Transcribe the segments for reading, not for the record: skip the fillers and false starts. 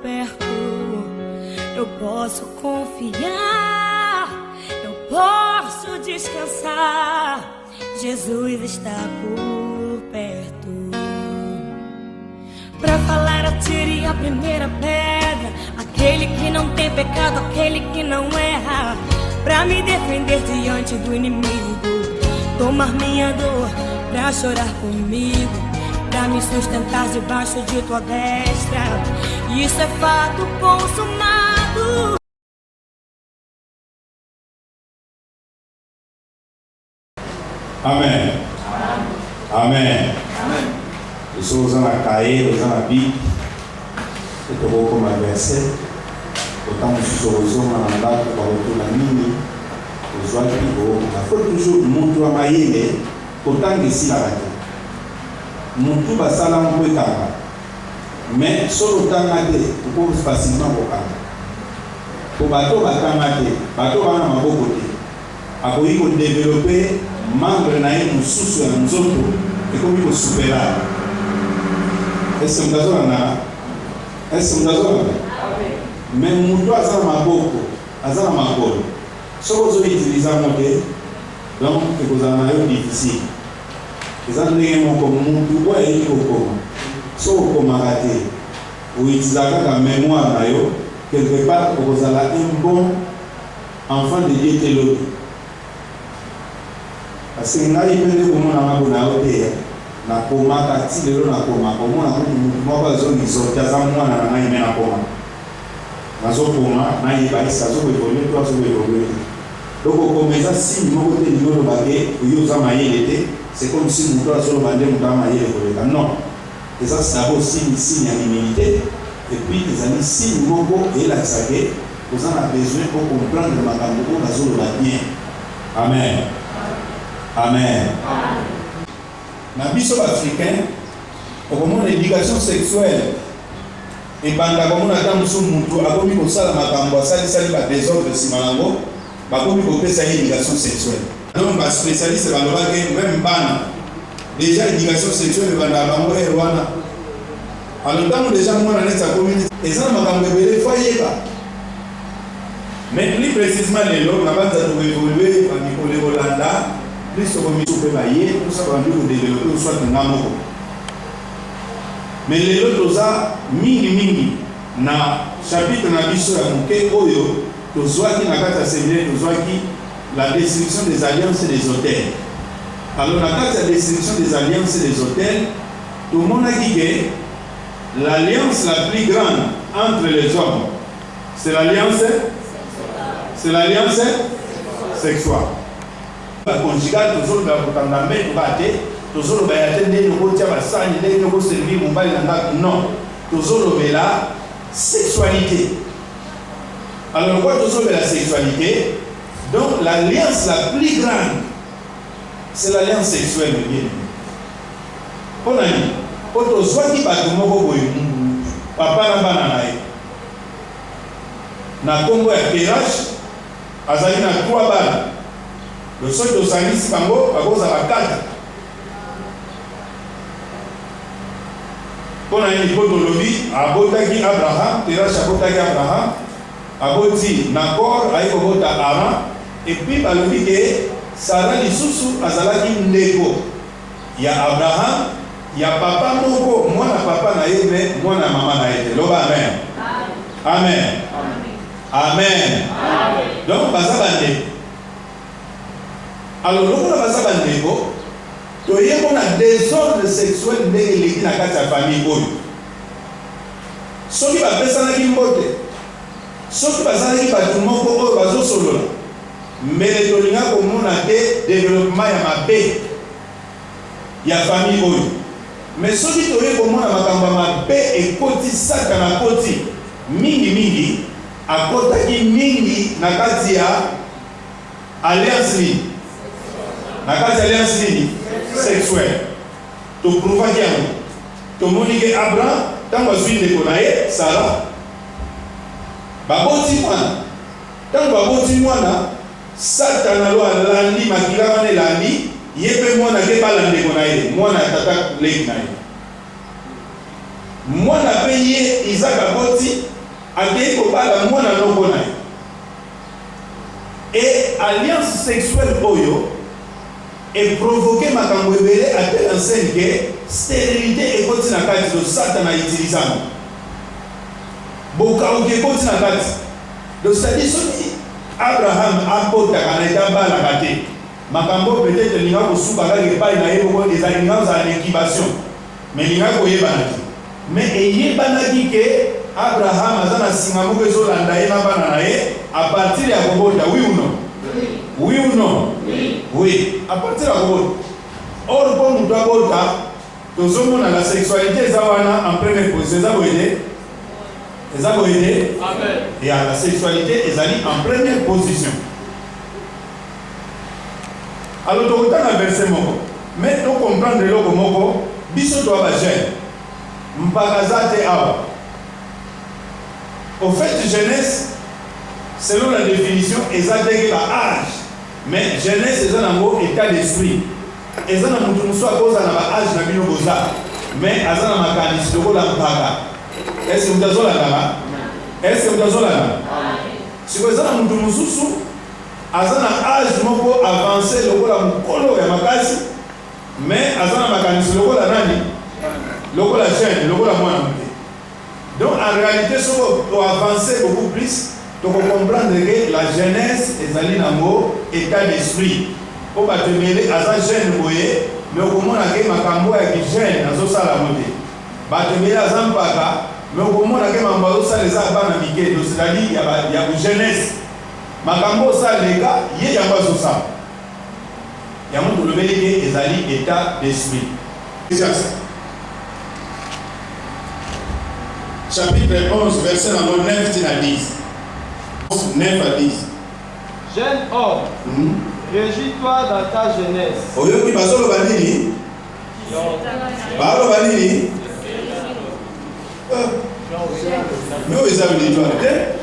perto, eu posso confiar, eu posso descansar. Jesus está por perto. Pra falar, atire a primeira pedra, aquele que não tem pecado, aquele que não erra. Pra me defender diante do inimigo, tomar minha dor, pra chorar comigo, pra me sustentar debaixo de tua destra. Isso é fato consumado. Amém. Amém. Eu estou usando a CAE, usando a Bíblia. Eu estou como verset. Estamos usando a andada para o na mini. O usuário que foi toujours muito a maíle. Portanto, ici la bataille. Muito basala um pouco cama. Mais só o tamate, o povo facilement o cama. O bateau batamate, bateau bana maboko te. Akoyi ko développer membre na ye mususu ya nzoto ekomi kosupela. Ese mtazona mais mutu aza na maboko aza na makolo soko ozoutiliza yango te, donc ekozala na yo difficile. Eza ndenge moko mutu oyo ayebi kokoma soko okomaka te outiliza kaka mémoire na yo, quelque part okozala un bon enfant de Dieu te lobi. Parce que ngai pende komona mako na yo te na komaka ti lelo na komaka omona kuti mutu moko azongisorti aza mwana na ngai me na koma nazokoma nayeba esi azokoevolue to azokoevolue. Donc okoma eza signe moko te lingi oloba ke oyo oza mayele te, c'est comme si mutu azoloba nde mutu aza mayele koleka. Non, eza d'abord signe ya humilité, et puis ezali signe moko eyelakisa ke oza na besoin po comprendre makambo oyo bazoloba bien. Amen. Amen. Na biso africain, okomona éducation sexuelle ebanda komona ata mosu mutu akomi kosala makambo asalisali badésordre nsima yango bakomi kopesa ye éducation sexuelle. Donc baspécialiste balobaki même bana déjà éducation sexuelle ebanda bango ere wana. Alors ntango déjà mwana neti akomi eza na makambo ebele fo ayeba. Mais plus précisément lelo na banza tokoévolue bamikolo ekolanda plus comme il faut bailler tout ça va nous développer soit un amour. Mais les autres mingi na chapitre na biso ya moke oyo tozwaki na kati ya séminaire tozwaki la destruction des alliances et des hôtels. Alors na kati ya destruction des alliances et des hôtels tout le monde a dit que l'alliance la plus grande entre les hommes c'est l'alliance sexuelle. Conjugal toujours dans votre mère baté toujours bayaté ndé no kotia basani ndé no ko servir mobali na ndako. Non, toujours la sexualité. Alors quoi toujours la sexualité? Donc l'alliance la plus grande c'est l'alliance sexuelle bien. On a dit auto soit qui bato moko boy papa na bana na ye na Congo ya Perage azali na 3 bana. Le sol de Sanis Bango, à cause de la carte. Pour un niveau de lobby, à Botaki Abraham, Terach à Botaki Abraham, à Boti Nakor, à Ekobota Aram, et puis à lobby que Sarah Lissousou, à Zalaki Ndeko. Il y a Abraham, il y a papa Moko, moi na papa naïve, moi na maman naïve. Loba Amen. Amen. Amen. Donc, Bazabande. Alors, nous avons dit que nous avons un désordre sexuel dans la famille. Ce qui va faire ça, c'est que ce qui va faire ça, c'est que nous avons solo. Mais nous avons un développement de la famille. Mais ce qui va faire ça, et côté ça, côté mingi, à côté mingi, na kati ya alliance na kati alliance sexuelle. To prouva que to monique Abraham tango azwi ndeko na ye Sarah baboti mwana tango baboti mwana Satana lo alandi makila wana elandi ye pe mwana ke bala ndeko na ye mwana tata leki na ye mwana pe ye Isaac aboti akei kobala mwana noko na ye. Et alliance sexuelle oyo et provoquer makambo ebele à telle enseigne que stérilité ekoti na kati to Satan a utilisé ça. Bokauki ekoti na kati. Donc c'est-à-dire soki Abraham akotaka na etabala kate. Makambo peut-être linga kosuka kaka epai na ye boko ezalinga za incubation. Mais linga koyebanaki. Mais eyebanaki ke Abraham azana singa moko ezolanda ye na bana na ye à partir ya kobota, oui ou non? Oui ou non? Oui. À partir ya kobota. Or pour nous d'abota, nous sommes dans la sexualité zawana en première position. Ça veut dire? Ça veut dire? Amen. Et à la sexualité, ils allaient en première position. Alors, tu as un verset moko. Mais tu comprends le logo moko. Biso to aba jeune. Mpakazate awa. Au fait, jeunesse, selon la définition, ils ont dégué âge. Mais jeunesse, ils ont un état d'esprit. Ils ont un mouton soit cause à âge na bino boza. Mais ils ont un mécanisme de la mpaka. Est-ce que vous avez là? Est-ce que vous avez là? Si vous avez un mouton mususu, ils ont un âge moko avancé le la mukolo ya makasi. Mais ils ont un mécanisme le la nani? Le la jeune, le la mwana mute. Donc en réalité, si vous avancez beaucoup plus, tu comprendre que la jeunesse est allée dans le état d'esprit. Pour te mêler à sa jeune boye, mais au moment où makambo ya jeune azo sala moté. Ba te mêler à sa mpaka, mais au moment où makambo sala les abana mike, donc c'est-à-dire il y a jeunesse. Makambo sala les gars, il y a pas ça. Il y a mon tout le mêler que est allé état d'esprit. Chapitre 11, verset 9 à 10. 9 à 10. Jeune homme, réjouis-toi dans ta jeunesse. Oyoki basolo banini? Balo banini? Mais où est-ce que vous êtes?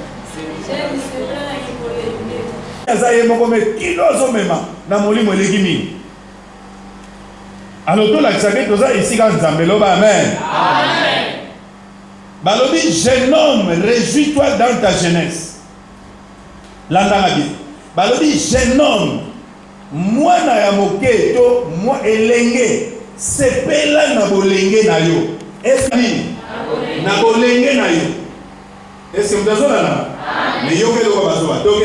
Azaye moko me kilozo mema na molimo eleki mingi. Alors to la kisake toza esika nzambe loba amen. Amen. Balobi jeune homme, réjouis-toi dans ta jeunesse. Landanga balobi jeune homme, mwana ya moke to moi elenge sepela na bolenge na yo. Est-ce que na bolenge na yo? Est-ce que vous avez là? Mais yo ke loko bazoba. Donc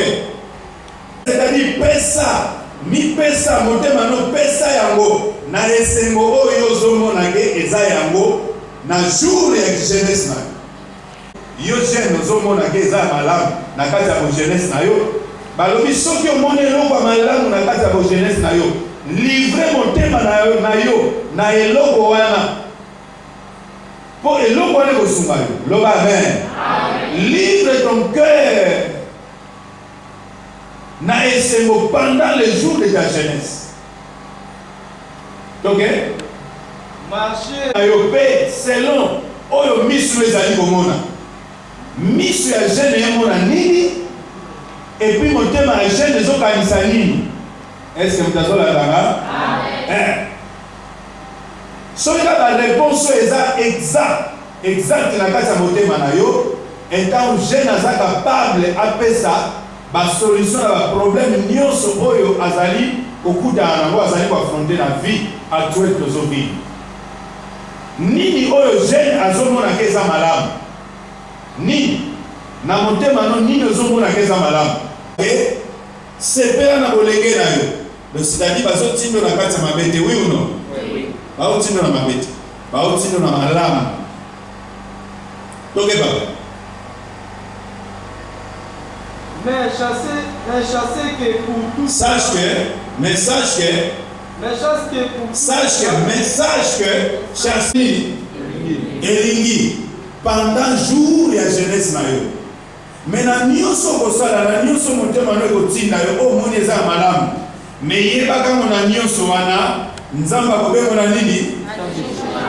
c'est-à-dire pesa, mi pesa motema no pesa yango na esengo oyo zomona ke eza yango na jour ya jeunesse na yo jeune ozomona ke eza malamu na kati ya jeunesse na yo. Balobi soki omoni eloko malamu na kati ya jeunesse na yo, livre motema na yo na eloko wana po eloko wana kosunga yo. Loba amen. Livre ton cœur na esengo pendant les jours de ta jeunesse. Ok? Marcher Ayo pe selon oyo misu ezali komona. Misu ya jeune yemona nini? Et puis motema ya jeune ezokanisa nini? Est-ce que vous avez la Amen. Soki la réponse est exact na kati ya motema na yo, étant jeune aza capable apesa ba solution à ba problème nyonso oyo azali okuta nango azali ko affronter la vie actuelle philosophie. Nini oyo jeune azomona ke eza malamu? Nini na motema no nini ozomona ke eza malamu? Et sepela na bolenge na yo. Donc c'est-à-dire bazotindo na kati ya mabete, oui ou non? Oui. Bazotindo na mabete. Bazotindo na malamu. Donc papa. mais chasser que pour tout. Sache que chasser elingi pendant jour ya jeunesse na yo. Mais na nyonso kosala na nyonso motema no kotinda yo o moni eza malamu. Mais yebaka mona nyonso wana nzamba kobengo na nini?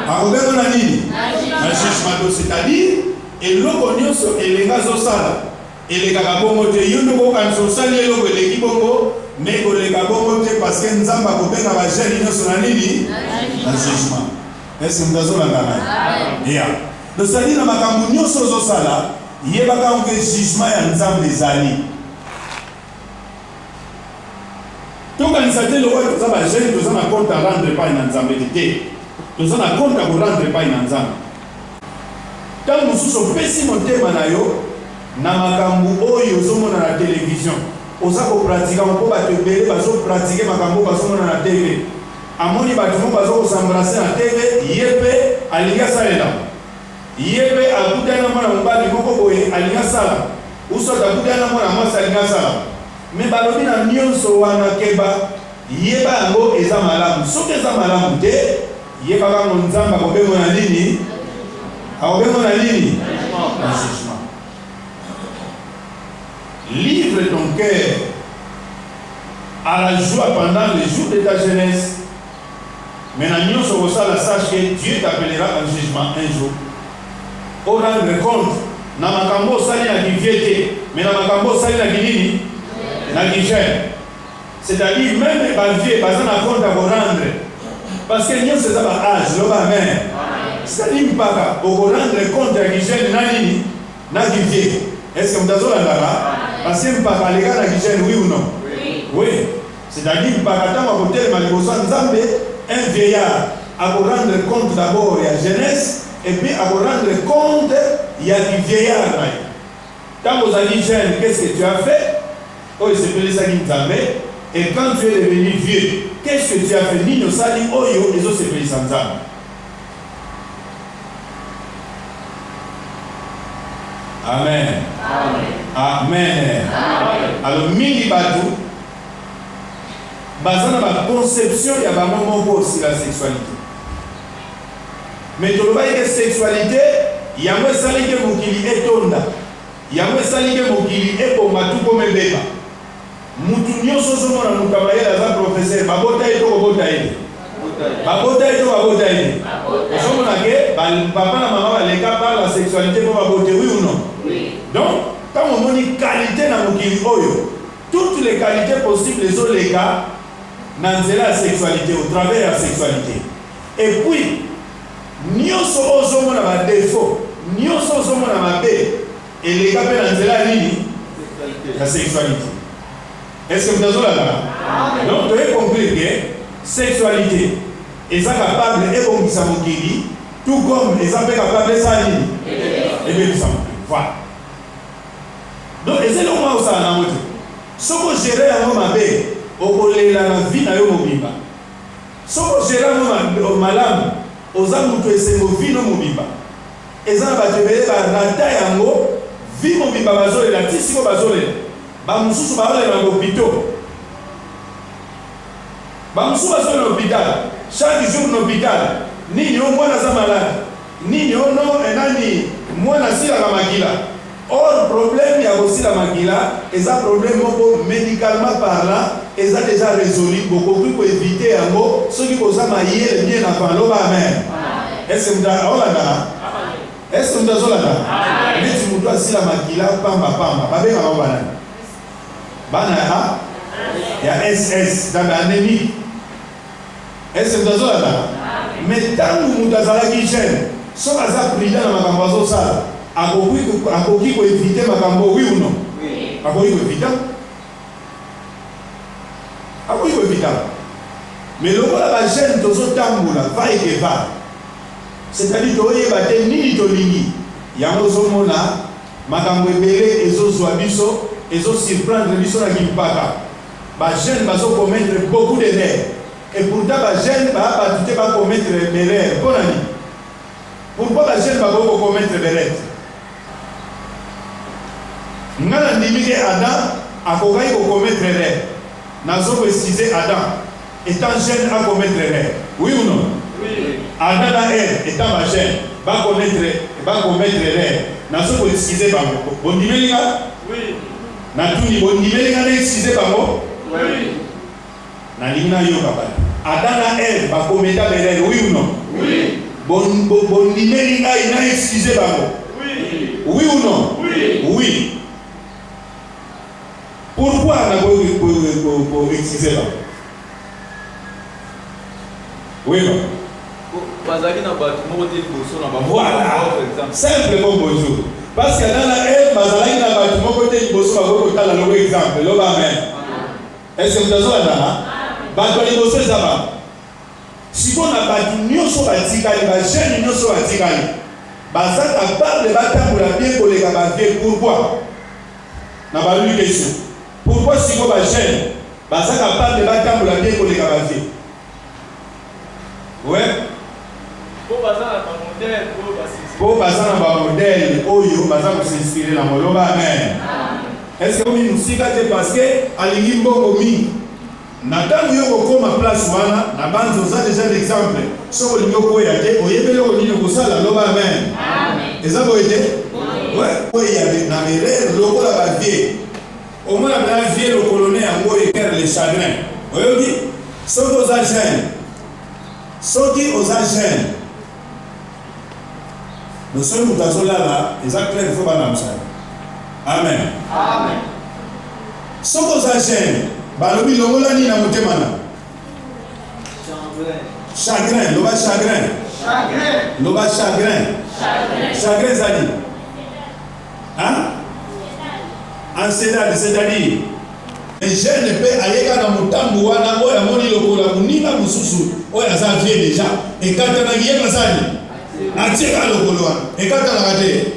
Akobengo na nini? Na jugement, c'est-à-dire eloko nyonso elenga zosala. Elekaka bongo te yo ndoko kanso sali eloko eleki bongo mais koleka bongo te parce que nzamba kobenga ba jeune nyonso na nini? Na jugement. Est-ce que vous avez la yeah. Donc c'est-à-dire na makambo nyonso zosala yebaka que jugement ya nzambe ezali tokanisa te lokola toza bajeune toza na compte à rendre epai na nzambe te toza na compte à korendre epai na nzambe ntango mosusu opesi motema na yo na makambo oyo ozomona na télévision oza kopratika mpo bato ebele bazopratike makambo bazomona na tv amoni bato mo bazokosambrase na tv ye mpe alingi asalela ye mpe akutani na mwana mobali moko boye alingi asala usoto akutani na mwana mwasi alingi asala me balobi na nyonso wana keba yeba yango eza malamu soki eza malamu te yebaka ngo nzambe akobengo na nini akobengo na nini na jugement. Livre ton cœur à la joie pendant les jours de ta jeunesse. Maintenant, sache que Dieu t'appellera en jugement un jour. Au rendre compte, na makambo sali na kiviete, mais na makambo sali na kinini, na kijeune. C'est-à-dire même les vieux, pas na compte à rendre. Parce que nous c'est ça âge, l'homme amen. C'est-à-dire pas au rendre compte à kijeune na nini, na kiviete. Est-ce que vous avez là? Parce que pas les gars qui gênent, oui ou non? Oui. C'est-à-dire pas attendre à côté de Nzambe, un vieillard à vous rendre compte d'abord il y a jeunesse et puis à vous rendre compte il y a du vieillard. Quand vous avez dit jeune, qu'est-ce que tu as fait? Oh, il s'appelle ça Nzambe. Et quand tu es devenu vieux, qu'est-ce que tu as fait? Nino Sali, Oyo, et ça s'appelle Nzambe. Amen. Amen. Alors, mingi batu, basana ba conception ya ba momoko aussi la sexualité. Mais tu vois que sexualité, il y a moins sali que mokili etonda. Il y a moins sali que mokili eboma tout comme beba. Mutu nyonso somo na mukamayela za professeur, babota eto babota ete. Babota eto babota ete. Somo na ke, papa na maman baleka par la sexualité pour baboter, oui ou non? Oui. Donc, quand on dit qualité dans mokili oyo, toutes les qualités possibles sont les cas dans la sexualité, au travers de la sexualité. Et puis, nyonso ozomo na ba défaut, nyonso ozomo na mabe, et les gars dans la sexualité. Est-ce que vous avez là? Donc, vous avez compris que sexualité, et ça capable et bon qui ça mokili, tout comme et ça peut capable ça ni, et bien ça voilà. Donc, c'est le moment où ça a été. Ce que gérer à mon abbé, au collège la vie n'a eu mobimba. Ce que gérer à mon malam, aux amours de ces mobiles non mobimba. Et ça va te payer la taille en haut, vie mobimba bazole, la tissimo bazole. Bamusu bazole dans l'hôpital. Bamusu bazole dans l'hôpital. Chaque jour dans l'hôpital. Ni au moins la malade. Ni au non et nani, moi la sila la magila. Or, problème, il y a aussi la maquilla, et ça, problème, médicalement parlant, et ça déjà résolu, beaucoup plus pour éviter un mot, ceux qui posent à mailler le bien avant l'eau, amen. Est-ce que vous avez là? Est-ce que vous avez là? Mais tu me dois si la maquilla, pamba, pas bien avant banane. Banane, il y a SS dans l'anémie. Est-ce que vous avez là? Mais tant que vous avez la guichette, soit ça prudent dans ma cambazo sale. Akoki ko éviter makambo oui ou non? Oui. Akoki ko éviter. Akoki ko éviter. Mais le rôle la jeune tozo tamboula va et que va. C'est-à-dire que oyeba te ni tolingi. Yango zomona makambo ebele ezozwa biso, ezo surprendre biso na kimpaka. Ba jeune bazo commettre beaucoup d'erreurs. Et pourtant ba jeune ba tout pas commettre d'erreurs. Bonani. Pourquoi ba jeune ba commettre d'erreurs? Ngana ndimike Adam akokai ko commettre erreur. Nazo ko excuser Adam étant jeune à commettre erreur. Oui ou non? Oui. Adam et Ève étant jeune va commettre erreur. Nazo ko excuser bango. Bondimelinga? Oui. Na tuni bondimelinga na excuser bango? Oui. Na lingna yo papa. Adam et Ève va commettre erreur. Oui ou non? Oui. Bondimelinga ina excuser bango? Oui. Oui ou non? Oui. Oui. Pourquoi on a excuser là? Oui, non. Voilà. Simplement bonjour. Parce que dans la haine, bazalaki na bato moko te liboso bakoki kotala longo exemple. Loba amen. Est-ce que vous avez là? Bato liboso eza ba. Siko na bato nyonso batikali, ba jeune nyonso batikali. Baza capable batambola bien koleka ba vie. Pourquoi? Na ba lui question. Pourquoi siko ba jeune baza capable batambola bien koleka ba vie? Ouais. Pour baza na modèle, pour baza na modèle oyo baza ko s'inspirer na moloba amen. Est-ce que vous nous sigate parce que alingi mbongo mingi na tango yo kokoma place wana na banzo za déjà l'exemple soko lingo ko ya te oyebele ko nini ko sala loba amen. Amen. Eza ko ete? Ouais, ko ya na mere lokola ba vie. Au moins la vie le colonel yango éclaire les chagrins. Oyobi soko za jeune. Soki aux agents. Nous sommes dans là, les acteurs il faut pas l'amsa. Amen. Amen. Soki aux agents. Balobi longola ni na mutemana. Chagrin, loba chagrin. Chagrin. Loba chagrin. Chagrin. Chagrin zali. Hein? Ancestral, c'est-à-dire les jeunes peut aller dans le mutambu wana oya moni lokola muninga mususu oya za vie déjà et quand on a gagné mazali atika lokolo wana et quand on a raté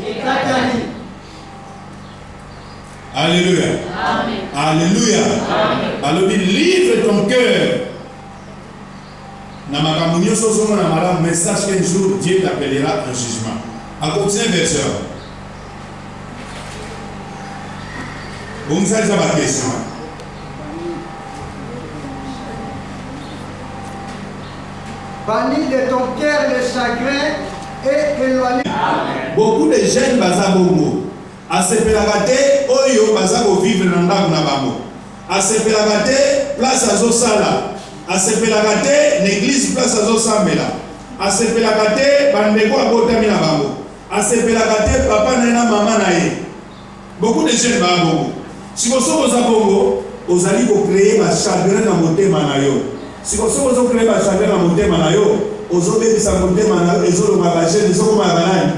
alléluia amen alléluia amen alors livre ton cœur na makambo nyonso ozomona malamu message qu'un jour Dieu t'appellera en jugement à continuer verset bon ça c'est ma question. Bannis de ton cœur le chagrin et éloigne. Beaucoup de jeunes baza bongo. Asepelaka te oyo baza ko vivre na ndako na bango. Asepelaka te place azo sala. Asepelaka te l'église place azo sambela. Asepelaka te bandeko abotami na bango. Asepelaka te papa na mama na ye. Beaucoup de jeunes baza bongo. Si vous êtes bongo, vous allez créer un chagrin dans mon thème. Si vous créez un chagrin dans mon thème, vous allez faire un thème, vous allez faire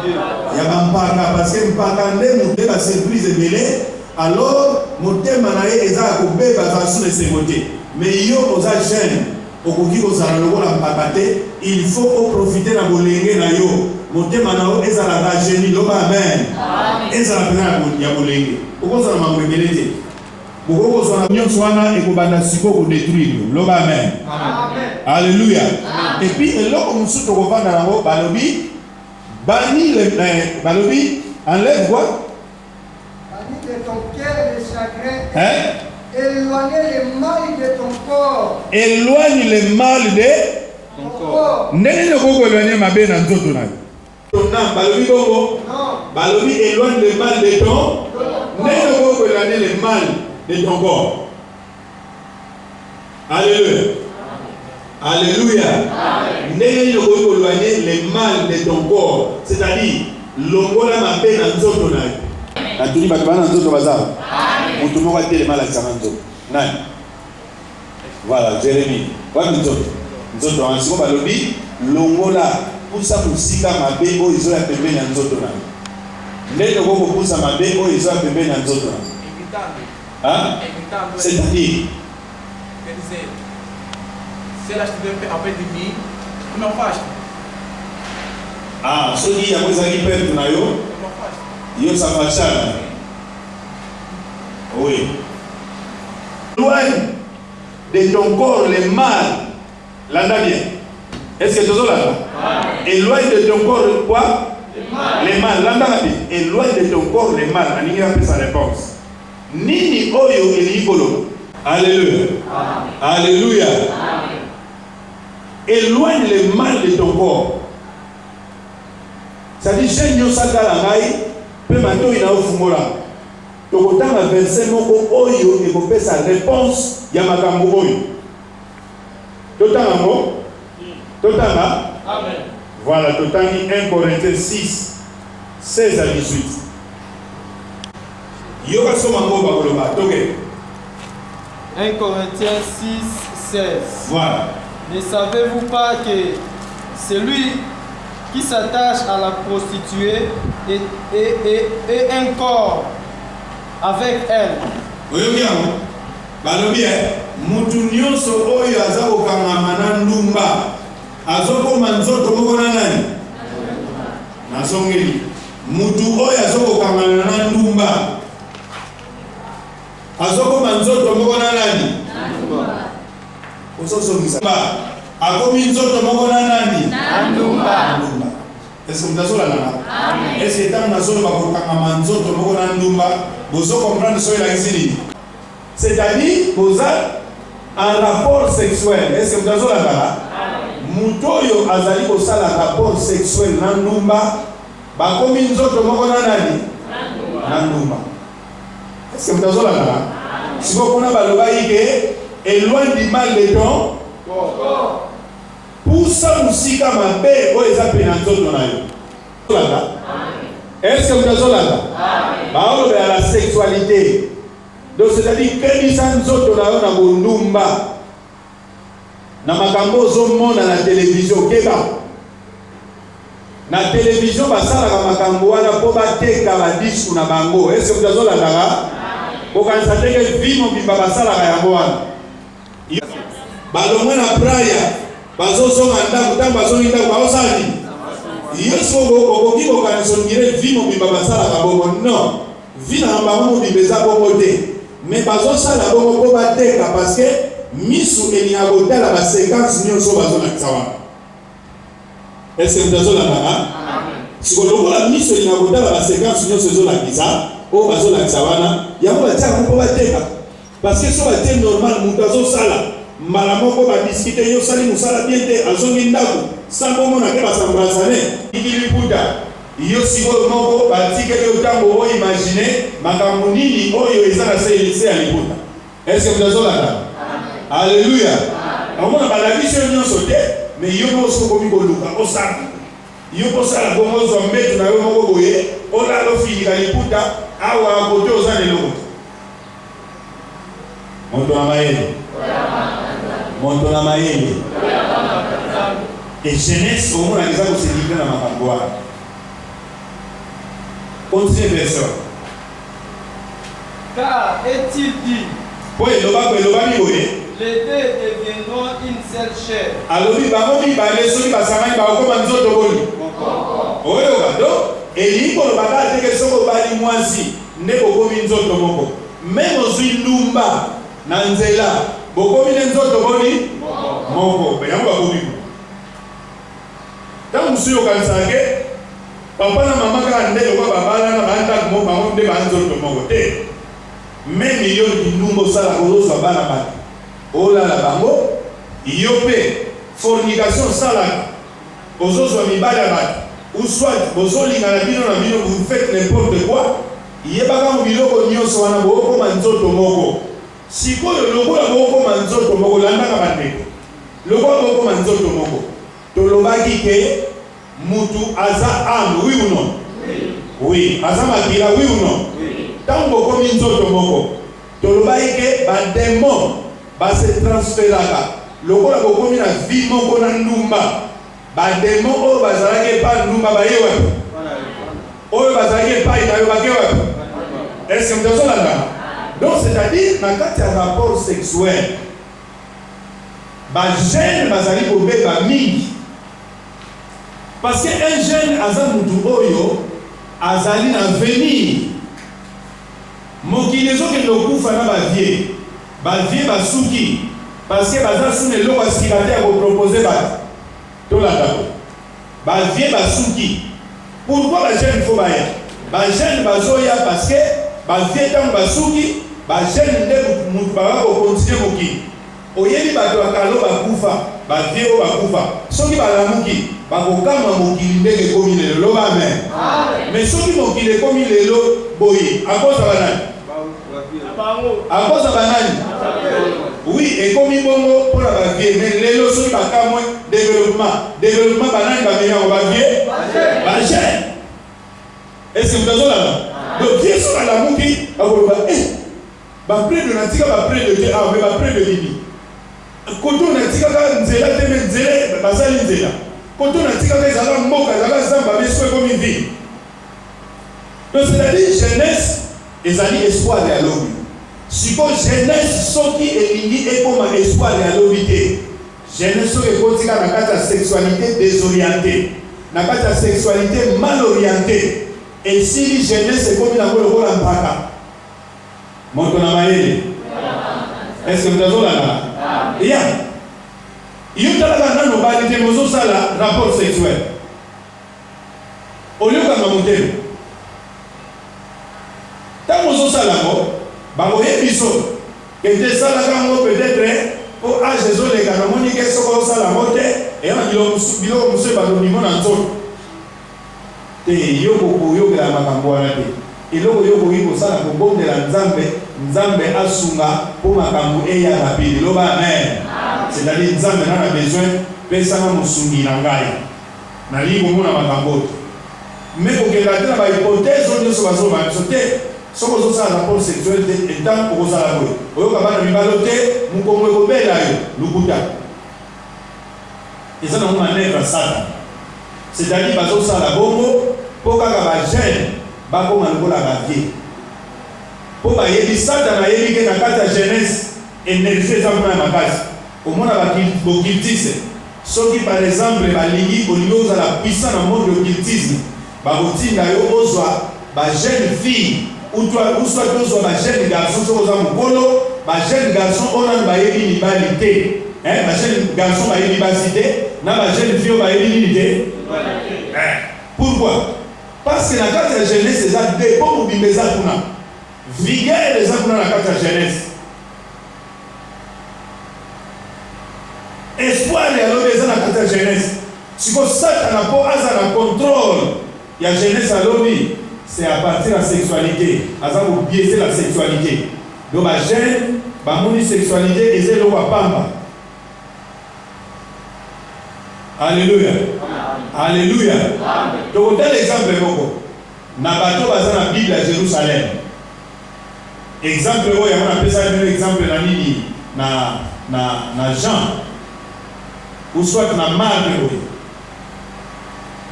il y a un paka parce que mpaka nde muté ba surprise belé alors muté manaye eza ko beba za sous les côtés mais yo oza jeune okoki ko zala lokola mpaka te il faut profiter na bolenge na yo muté manao eza la jeune loba amen eza la pena ya bolenge okoza na mambo belé te boko zo na nyonso wana ekobanda siko ko détruire loba amen alléluia et puis eloko musu to kovanda nango balobi banni le balobi enlève quoi? Bannis de ton cœur le chagrin. Hein? Éloigne le mal de ton corps. Éloigne le mal de ton corps. Ndenge noko éloigner mabe na nzoto na yo. Non, balobi bongo. Non. Balobi éloigne le mal de ton corps. Ndenge noko éloigner le mal de ton corps. Alléluia. Alléluia. Ndenge noko éloigner le mal de ton corps, c'est-à-dire longola mabe na nzoto na yo. Atuni bato bana nzoto bazaba. Amen. Mutu moko atele mala sana nzoto. Nani? Voilà, Jérémie. Wapi nzoto? Nzoto ansiko balobi longola pusa musika mabe oyo ezo ya pembeni na nzoto na yo. Ndenge noko pusa mabe oyo ezo ya pembeni na nzoto na yo. Hein? C'est-à-dire se ela estiver ao pé de mim, não afasta. Ah, só que a coisa aqui perto na yo, eu só afastar. Oui. Loin de ton corps le mal, l'anda bien. Est-ce que tu es là? Éloigne de ton corps quoi? Le mal, l'anda bien. Éloigne de ton corps le mal. On y a sa réponse. Nini oyo elikolo. Alléluia. Alléluia. Éloigne le mal de ton corps. Ça dit, j'ai une salle peu maintenant il a au fumola. Donc, autant un verset, moko oyo, et vous faites sa réponse, yamakambo oyo. Totanamo? Totama? Amen. Voilà, Totani 1 Corinthiens 6, 16 à 18. Yoga somango bakoloba, toke. 1 Corinthiens 6, 16. Voilà. Ne savez-vous pas que celui qui s'attache à la prostituée et un corps avec elle. Oyokiamo, balobi mutu nyonso oyo aza kokangama na ndumba azokoma nzoto moko na nani? Nasongeli. Mutu oyo azokokangana na ndumba azokoma nzoto moko na nani? Ososongisa. Akomi nzoto moko na nani? Na ndumba. Est-ce que mtazola na? Amen. Est-ce que tant nazola bakokangama nzoto moko na ndumba bozo comprendre so ela kisini? C'est-à-dire boza un rapport sexuel. Est-ce que mtazola na? Mutu oyo azali kosala rapport sexuel na ndumba bakomi nzoto moko na nani? Na ndumba. Est-ce que mtazola na? Si vous connaissez baloba yike éloigne du mal de ton corps. Poussa musika mabe oyo eza pena nzoto na yo. Est-ce que mtazola na? Baolobe à la sexualité. Donc c'est-à-dire que bisa nzoto na yo na bondumba. Na makambo ozomona na télévision keba. Na télévision basalaka makambo wana po bateka badisku na bango. Est-ce que mtazolandaka? Kokanisa teke vimo bimba basalaka yango wana. Balongwe na praya bazozonga ndako ntango bazongi ndako baosali. Yesu okoki kokanisa ngire vimo bimba basalaka bongo. Non, vi na bango bimba eza bongo te. Mais bazosala bongo po bateka parce que misu elinga kotala baséquence nyonso bazolakisa wana. Est-ce que mtazolandaka? Si kolokola misu elinga kotala baséquence nyonso ezolakisa oyo bazolakisa wana yango batiaka moko bateka parce que so batie normal moto azosala mbala moko badiskite yo sali mosala bien te azongi ndako sango monake basambrasane ikiliputa yo sikoyo moko batikeli yo ntango oyo imagine makambo nini oyo eza na se ya liputa. Est-ce que mtazolanda? Alléluia. Omona balabisi yo nyonso te mais yo moko sokomi koluka osala yo kosala bongo zwa mbetu na yo moko boye olala ofinika liputa awa kote oza leloko. Moto na mayele. Moto na mayele. Et jeunesse omona eza koselika na makambo wana. Continue version. Car est-il dit? Po elobami boye. Les deux deviendront une seule chair. Alobi bango mibale soki basangani bakokoma nzoto boni. Oyo kado elingi kolobaka teke soko bali mwasi nde bokomi nzoto moko. Même ozwi ndumba na nzela bokomi ne nzoto boni moko. Yango bakomi. Tango musu yokanisake papa na mama kaka nde lokwa babala na bandako moko bango nde banzoto moko te. Même yo ndumba osala kozozwa bana bato olala bango yo pe fornication salaka ozozwa mibali ya bato ou soit bozolingana bino na bino vous faites n'importe quoi yebaka mo biloko nyonso wana bokoma nzoto moko. Sikoyo lokola bokoma nzoto moko landaka bandeko lokola bokoma nzoto moko tolobaki ke mutu aza âme, oui ou non? Oui. Aza makila, oui ou non? Tango bokomi nzoto moko tolobaki ke bademon base transferaka lokola bokomi na vie moko na ndumba bademon oyo bazalaki epai ndumba baye wapi? Oyo bazalaki epai na yo bake wapi? Est-ce que mtazolanda? Donc c'est-à-dire na kati ya rapport sexuel bajene bazali kobeba mingi parce que un jeune aza mutu oyo azali na venir mokili ezokende okufa na bavie basuki parce que baza suna eloko asika te ya kopropose bato tolanda ko bavie basuki. Pourquoi bajene fo baya? Bajene bazoya parce que bavie ntango basuki bajene nde mutu baka kokontinue mokili. Oyebi bato bakalo bakufa bavie oyo bakufa soki balamuki bakokama mokili ndenge ekomi lelo. Loba amen. Mais soki mokili ekomi lelo boye akoza banani? Akoza banani? Oui, ekomi bongo pour la bavie. Mais lelo soki bakamwe développement banani bamenya ko bavie? Bajene. Est-ce que vous avez là? Donc vie sur la lamuki akoloba baprès de natika baprès de Dieu mais baprès de Bibi. Koto natika ka nzela te mais nzela basali nzela. Quand on a dit que les gens moquent, les gens sont comme une vie. Donc c'est-à-dire jeunesse, ils ont dit espoir de l'homme. Si vous jeunesse, ce qui est comme espoir de l'homme, jeunesse, c'est la sexualité désorientée, la sexualité mal orientée. Et si jeunesse, c'est comme la rôle en baka. Est-ce que vous avez là? Il y a. Il y a un rapport sexuel. Au lieu de monter, quand vous avez peut-être au âge de zone, c'est-à-dire Nzambe n'a besoin pesanga musungi na ngai na ligo mona makambo mais pour que la tena ba hypothèse on ne soit pas sauter soko ça rapport sexuel et tant pour ça la boy oyo ka bana mibalote mukomwe ko bela yo lukuta et ça na manèvre ça c'est-à-dire bazo ça la bongo pour ka ba jeune ba ko mangola ba vie pour ba yebi ça na yebi ke na kata jeunesse énergie ça pour na makasi. Au monde occultisme, ceux qui par exemple balingi bolingo za la puissance dans le monde occultisme, babotinga yo ozwa ba jeune fille ou soit ozwa ba jeune garçon so za mukolo, ba jeune garçon on ba yebi libalité, ba jeune garçon ba yebi basité, na ba jeune fille ba yebi libalité. Pourquoi? Parce que la carte de jeunesse c'est ça des pour bimeza kuna. Vigueur les kuna la carte de jeunesse. Espoir et alors les gens dans la jeunesse. Si vous savez n'a pas un contrôle, il y a jeunesse à l'objet, c'est à partir de la sexualité. À ça vous biaisez la sexualité. Donc la jeune, la sexualité et c'est le pamba. Alléluia. Alléluia. Donc tel exemple beaucoup. Nabato baza na Bible à Jérusalem. Exemple où il y a un appelle ça un exemple na Jean. Ou soit na Marc oui.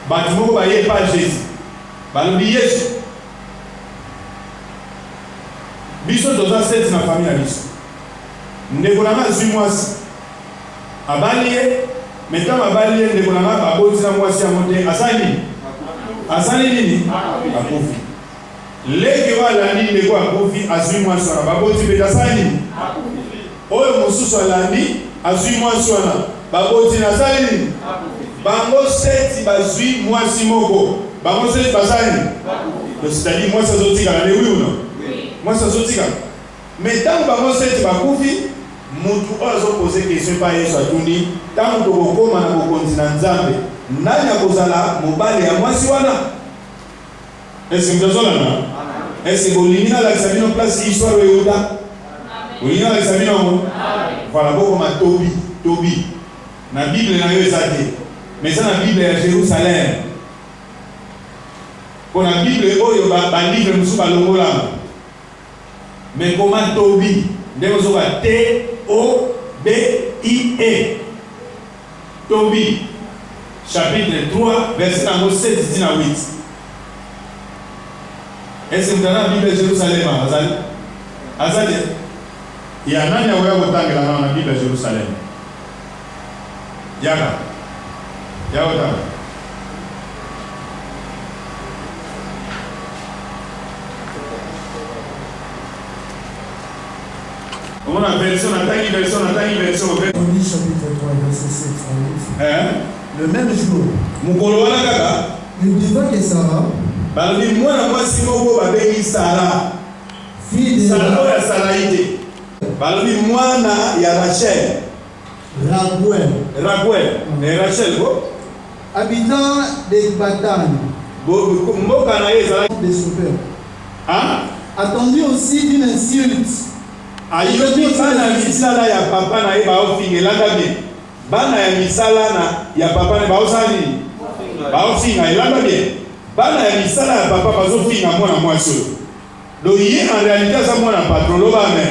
Batumoko ba yé pas Jésus. Balobi Yesu. Biso toza set na famille na biso. Ndeko na nga zwi mwasi. Abaliye, metama abaliye ndeko na nga baboti na mwasi ya mote asali. Asali nini? Akufi. Leke wala nini ndeko akufi azwi mwasi wana baboti beta asali. Akufi. Oyo mosusu alandi azwi mwasi wana. Baboti na sali bango seti bazui mwasi moko bango seti bazali donc c'est-à-dire moi ça zotika na oui ou non moi ça zotika mais tant bango seti bakufi mutu ozo poser question pa Yesu atundi tant to bokoma na bokonzi na Nzambe nani akozala mobale ya mwasi wana est-ce que mtozola na est-ce que bolingina la sabino place histoire yoda bolingina la sabino voilà bokoma tobi na Bible na yo ezate mais ça na Bible ya Jérusalem pour la Bible oyo ba livre musu ba longola mais comment Tobi ndeko zo ba T O B I E Tobi chapitre 3 verset 7 dit na 8 est-ce que dans la Bible Jérusalem azali ya nani awoya kotangela na Bible Jérusalem Yaga. Yaga. On a version. Chapitre 3, verset 7 à 8. Le même jour, il devint que Sarah, fille de Raguel, et Rachel, habitant des Batanes, des sauveurs, attendu aussi d'une insulte. Ayobi bana misala ya papa na ye baofingelanga bien. Bana ya misala ya papa na baosali. Baofinga elanga bien. Bana ya misala ya papa bazofinga mwana mwasi. Donc hier en réalité ça mwana patron loba mais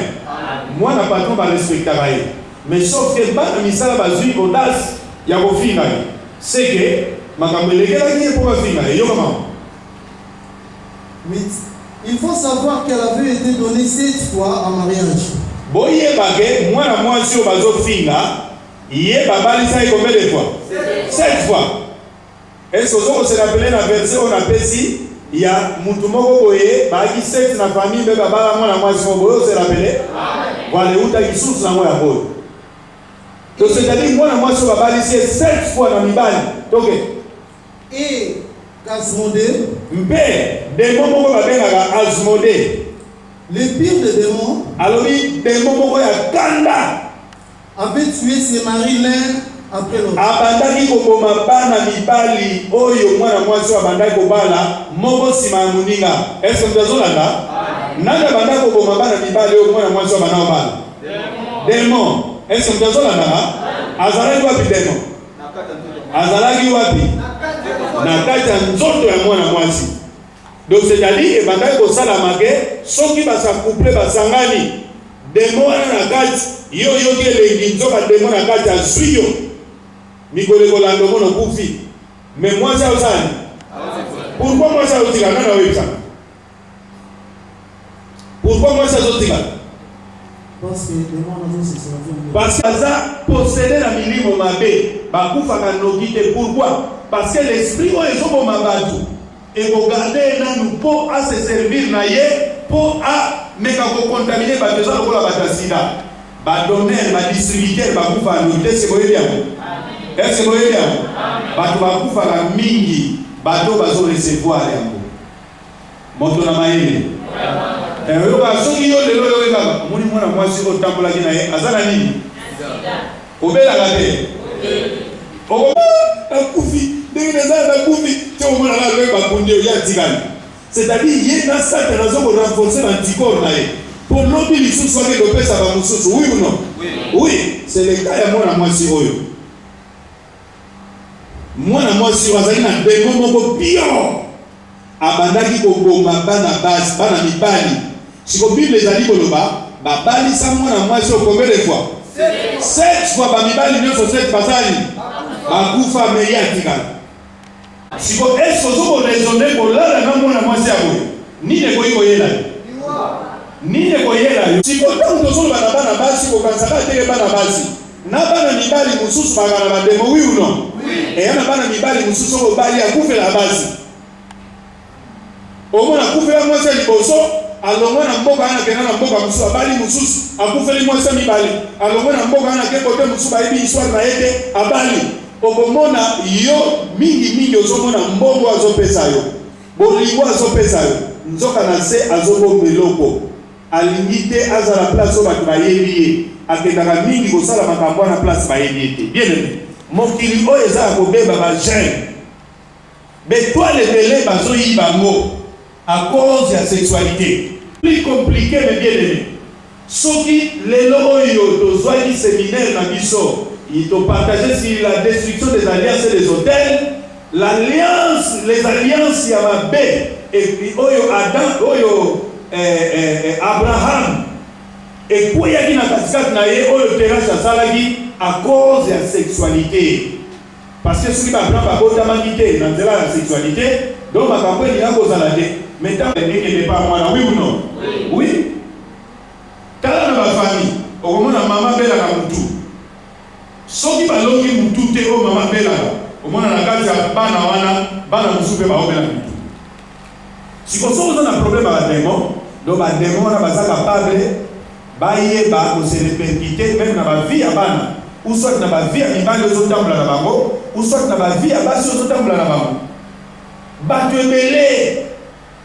mwana patron ba respectaka ye. Mais sauf que bana misala bazui audace ya kofinga. c'est que makambo elekelaki pour bafinga yo maman. Mais il faut savoir qu'elle avait été donnée 7 fois en mariage. Boyeba ke mwana mwasi oyo bazofinga ye babalisa ye combien de fois? 7 fois. Est-ce que vous se rappelez la verset on appelle ici il y a mutu moko boye baaki 7 na famille be babala mwana mwasi moko boye se rappelez? Voilà uta kisusu na moya boye. Donc c'est-à-dire mwana mwasi oyo babalisi 7 fois na mibali. Donc et Asmodée, démon moko babengaka Asmodée. Le pire des démons, alors oui, démon moko ya kanda avait tué ses maris l'un après l'autre. Abandaki koboma bana mibali oyo mwana mwasi abandaki kobala moko sima ya moninga. Est-ce que mtazolanda? Nani abandaki koboma bana mibali oyo mwana mwasi abandaki kobala? Démon. Est-ce que mtazolanda? Azalaki wapi démon? Azalaki wapi? Na kati ya nzoto ya mwana mwasi. Donc c'est-à-dire ebandaki kosalama ke soki basa couple basangani démon wana na kati yo yoki elengi nzoka démon na kati azwi yo mikolo kolanda mono kufi mais mwasi aosani pourquoi mwasi azotikala nana oyebisa pourquoi mwasi azotikala parce que aza possédé na milimo mabe bakufaka noki te. Pourquoi? Parce que l'esprit oyo ezoboma bato ekogarde nanu mpo a se servir na ye mpo a meka kocontamine bato eza lokola bato ya sida badonere badistributeur bakufaka noki te. Seboyebi yango? Est-ce que boyebi yango? Bato bakufaka mingi bato bazoresevoir yango moto na mayele oyoka soki yo lelo oyokaka moni mwana mwasi otambolaki na ye aza na nini? Obelaka te akufi ndenge neza nakufi te omona na loye bakundi oyo ya tikali. C'est-à-dire ye na satana azokorenforcer l'anticorps na ye mpo lobi lisusu wake kopesa bamosusu. Oui ou non? Oui, c'est le cas ya mwana mwasi oyo. Mwana mwasi oyo azali na ndemo moko pio abandaki koboma bana basi bana mibali. Siko Bible ezali koloba babalisa mwana mwasi oyo combien de fois? 7 fois bamibali nyonso 7 bazali bakufa me ye atikala. Siko est-ce que ozokoraisonne kolala na mwana mwasi yango nini ekoki koyela yo? Nini ekoyela yo? Siko ntango tozoloba na bana basi kokanisaka teke bana basi na bana mibali mosusu bakala na bademo. Oui ou non? Eya na bana mibali mosusu oyo bali akufela basi omona akufela mwasi ya liboso alongwe na mboka ana kena na mboka mosusu abali mosusu akufeli mwasi ya mibali alongwe na mboka ana ke kote mosusu bayebi histoire na ye te abali. Okomona yo mingi ozomona mbongo azopesa yo bolingo azopesa yo nzoka na se azobomba eloko alingi te azala place oyo bato bayebi ye akendaka mingi kosala makambo wana place bayebi ye te. Bien aimé, mokili oyo eza ya kobeba bajeune betwale ebele bazoyiba ngo à cause ya sexualité. Plus compliqué mais bien aimé, soki lelo oyo tozwaki séminaire na biso ils t'ont partagé sur la destruction des alliances et des hôtels, l'alliance, les alliances Yamabe, et puis Oyo Adam, Oyo Abraham, et puis il y a qui n'a pas de Oyo terrasse à Salagi à cause de la sexualité. Parce que ce qui va prendre par contre à m'inviter dans la sexualité, donc ma campagne il y a cause à la dé. Maintenant, il n'est pas moi, oui ou non? Oui. Quand on a ma famille, au moment où maman belle à la moutou. Soki balongi mutu te o mama bela omona na kati ya bana wana bana musupe ba obela mutu. Siko soki na problème ba démon, do ba démon na baza capable ba yeba ko se répercuter même na ba vie ya bana, ou soit na ba vie ya mibali ozotambola na bango, ou soit na ba vie ya basi ozotambola na bango. Bato ebele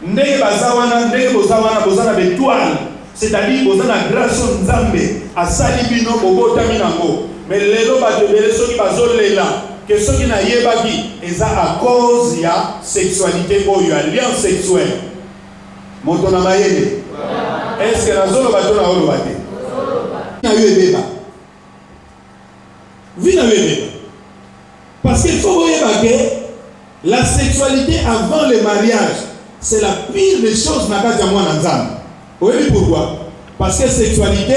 ndenge baza wana ndenge boza wana boza na bétoile, c'est-à-dire boza na grâce nzambe asali bino bobotami nango. Mais lelo bato ebele soki bazolela ke soki na yebaki eza à cause ya sexualité oyo alliance sexuelle moto na mayele. Est-ce que nazolo bato na oloba te na yo ebeba vi na yo ebeba parce qu'il faut oyeba ke la sexualité avant le mariage c'est la pire des choses na kati ya mwana nzambe. Oyebi pourquoi? Parce que sexualité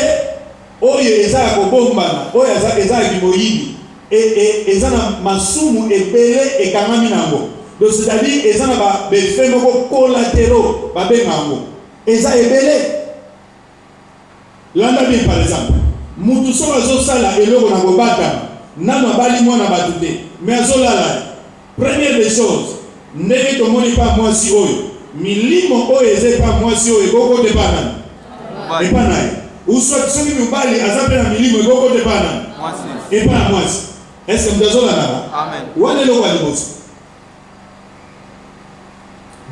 oyo eza ya kobombana oyo eza ya kimoyibi et ezana masumu ebele ekangami nango. Donc c'est-à-dire ezana ba befe moko collatéraux ba bengango. Eza ebele. Landa bien par exemple. Mutu so azo sala eloko na kobata na mabali mwana batute. Mais azo lala. Première des choses, ndenge tomoni pa mwasi oyo. Milimo oyo eze pa mwasi oyo koko te bana. Et pas naï. Ou soit soki mubali azape na milimo koko te bana. Et pas mwasi. Est-ce que mdazo la nana? Amen. Wane lo wali bosi.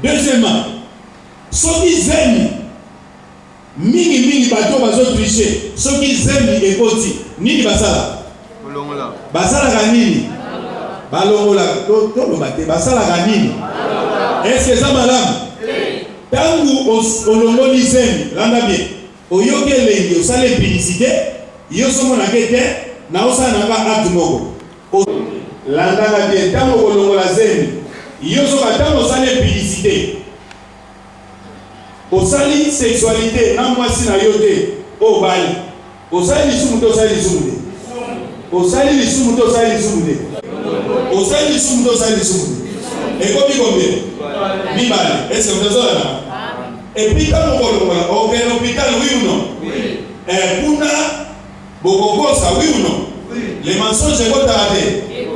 Deuxièmement, soki zemi mingi bato bazo tricher, soki zemi ekoti nini basala? Bolongola. Basala ka nini? Balongola to lomate basala ka nini? Est-ce que ça madame? Tangu olongoli zemi, landa bien. Oyoke lengi osale publicité, yo somo na kete na osana nga acte moko. Landa bien tangu olongola zemi, yo soka tango osale publicité. Osali sexualité na mwasi na yo te o bali. Osali lisumu te osali lisumu te. Osali lisumu te osali lisumu te. Osali lisumu te osali lisumu te. Et comme combien? Mibale. Est-ce que vous avez là? Et puis quand on va au hôpital, oui ou non? Oui. Puna bokokosa, oui ou non? Oui. Les mensonges c'est quoi t'arrêter?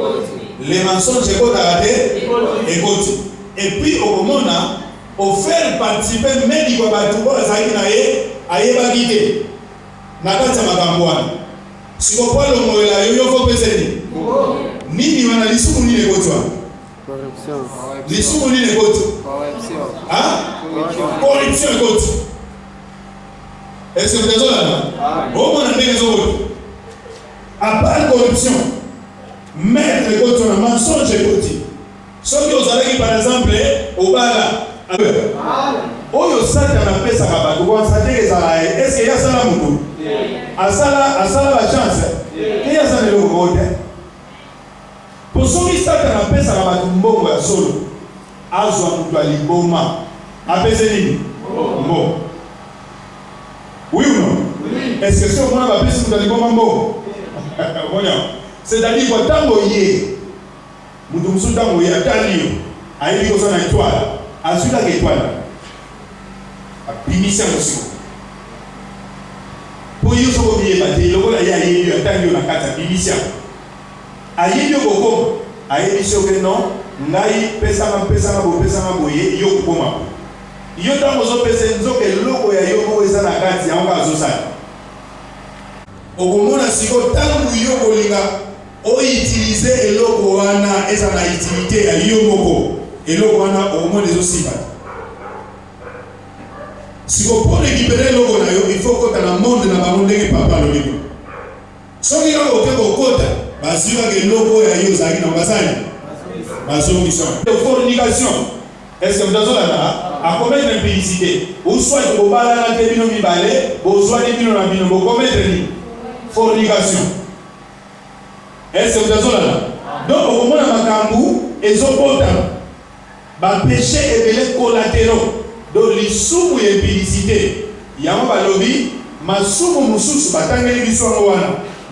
Les mensonges c'est quoi t'arrêter? Écoute. Et puis au moment là, au faire participer même kwa batu kwa zaki na ye ayeba kite. Na kati ya makambo wana. Siko kwa longolela yo fo peseni. Nini wana lisumu nini kotwa? Corruption. Lisumu nini kotwa? Corruption. Ah? Corruption kotwa. Est-ce que vous êtes là? Au moins ndenge zo kotwa. À part corruption, mettre kotwa na mensonge kotwa. Soki ozalaki par exemple obala oyo sata na pesa ka bato kwa sata ezala est-ce que ya sala mutu asala la chance que ya sala le rote pour soki sata na pesa ka bato mbongo ya solo azwa mutu aliboma apese nini mbongo oui ou non est-ce que si on a pesa mutu aliboma mbongo c'est-à-dire kwa tango ye mutu musu tango ye atalio ayebi ko sana étoile Azuka étoile. Bimisa musiko. Po yo so biye bate loko la ya yeyo atanyo na kata bimisa. Ayeyo koko ayebiso ke non ngai pesa ma boye yo kokoma. Yo tango zo pesa nzoke loko ya yo ko eza na kati ya onga zo sala. Okomona siko tango yo kolinga o utiliser eloko wana eza na utilité ya yo moko. Et là, on a au moins les aussi. Si vous pouvez récupérer le monde, il faut que dans le monde, dans le monde, il n'y ait pas de monde. Si vous avez un côté, si vous avez un logo, il y a un de fornication. Est-ce que vous avez à commettre une publicité? Ou soit vous parlez à la télévision, ou soit vous commettre une fornication. Est-ce que vous avez donc, au moment où Makambou, ils ont autant. Ba péché est collatéraux. Donc les sous et publicité. Yama balobi masumu mususu batangeli bisongo wana.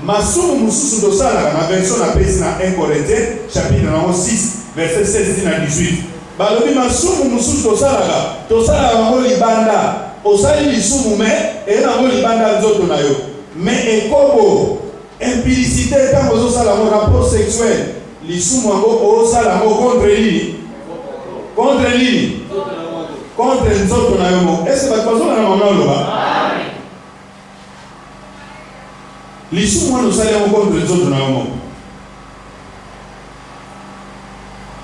Masumu mususu dosala na version na pesi na 1 Corinthiens chapitre 6 verset 16 à 18. Balobi masumu mususu dosala bango libanda. Osali lisumu me et na ngo libanda nzoto na yo. Mais ekobo implicité quand vous osala un rapport sexuel. Lisumu ngo osala ngo contre lui. Contre lui. Contre nzoto na yo. Est-ce que bato na mama loba? Lisumu wana osala ngo contre nzoto na yo.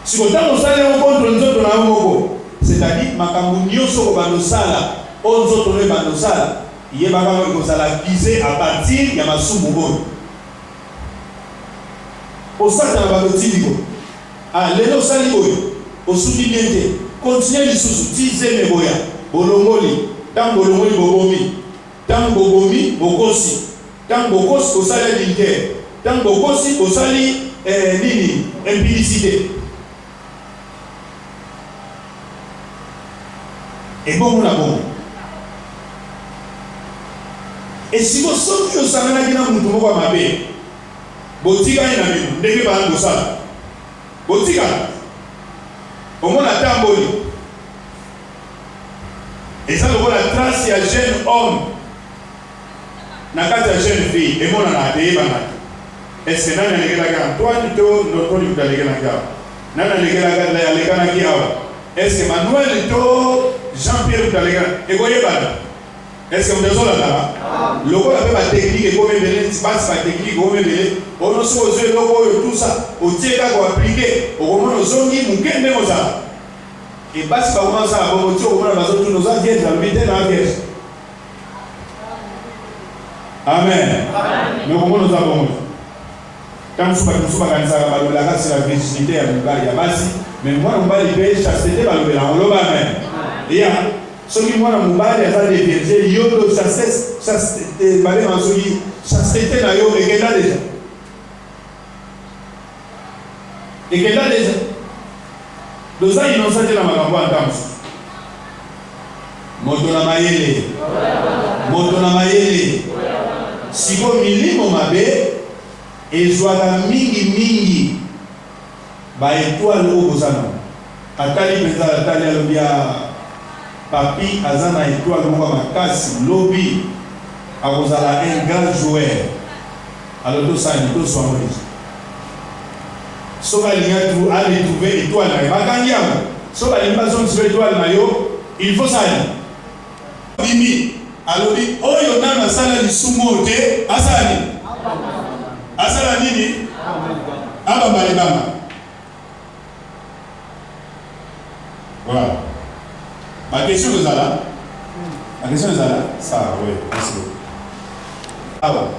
Si vous avez un contre nzoto na yo, c'est-à-dire makambo nyonso ko bandosala, on nzoto ne bandosala, yebaka ko sala visé à partir ya masumu bo. Osata na balotili ko. Ah, lelo sali oyo. Osuki biente, continuez lisusu, tize meboya, bolongoli, tant bolongoli bobomi, tant bobomi, bokosi, tant bokosi, osali adultère, tant bokosi, osali nini, impudicité. Et bon, on a bon. Et si vous sortez au salon, vous avez un peu botika ina mino ndenge ba ngosala botika omona tamboli eza lokola trace ya jeune homme na kati ya jeune fille emona na ateyebana est-ce que nani alekelaki Antoine to notoni kuta alekelaki awa nani alekelaki awa est-ce que Manuel to Jean-Pierre kuta alekelaki ekoyebana est-ce que mutazolaka lokola mpe batechnike ekomebele basi batechnike ekomebele ono soki ozwi eloko oyo tusa otie kaka oaplike okomona ozongi moke ndenge ozala ebasi bakomasala bongo ti okomona bazotuna oza vierge alobi te na vierge amen me okomona oza bongo ta mosusu bakanisaka balobelaka si la virginité ya mibali ya basi me mwana mobali mpe chastité balobelaka oloba amen ya soki mwana mobali aza de vierge yodo chastité balema soki chastité na yo ekenda deja doza innocent na makambo ya ntambo moto na mayele siko milimo mabe ezwaka mingi baetoile oyo bozana atali mpenza atali alobi ya papi aza na étoile moko makasi lobi akozala un grand joueur alors tosani toswango deja soki alingi aretrouve étoile na yo bakangi yango soki alingi bazongisa étoile na yo il faut sali bimi alobi oyo nano asala lisumu te asala nini abamba libanga voilà ma question ezala ça oui merci beaucoup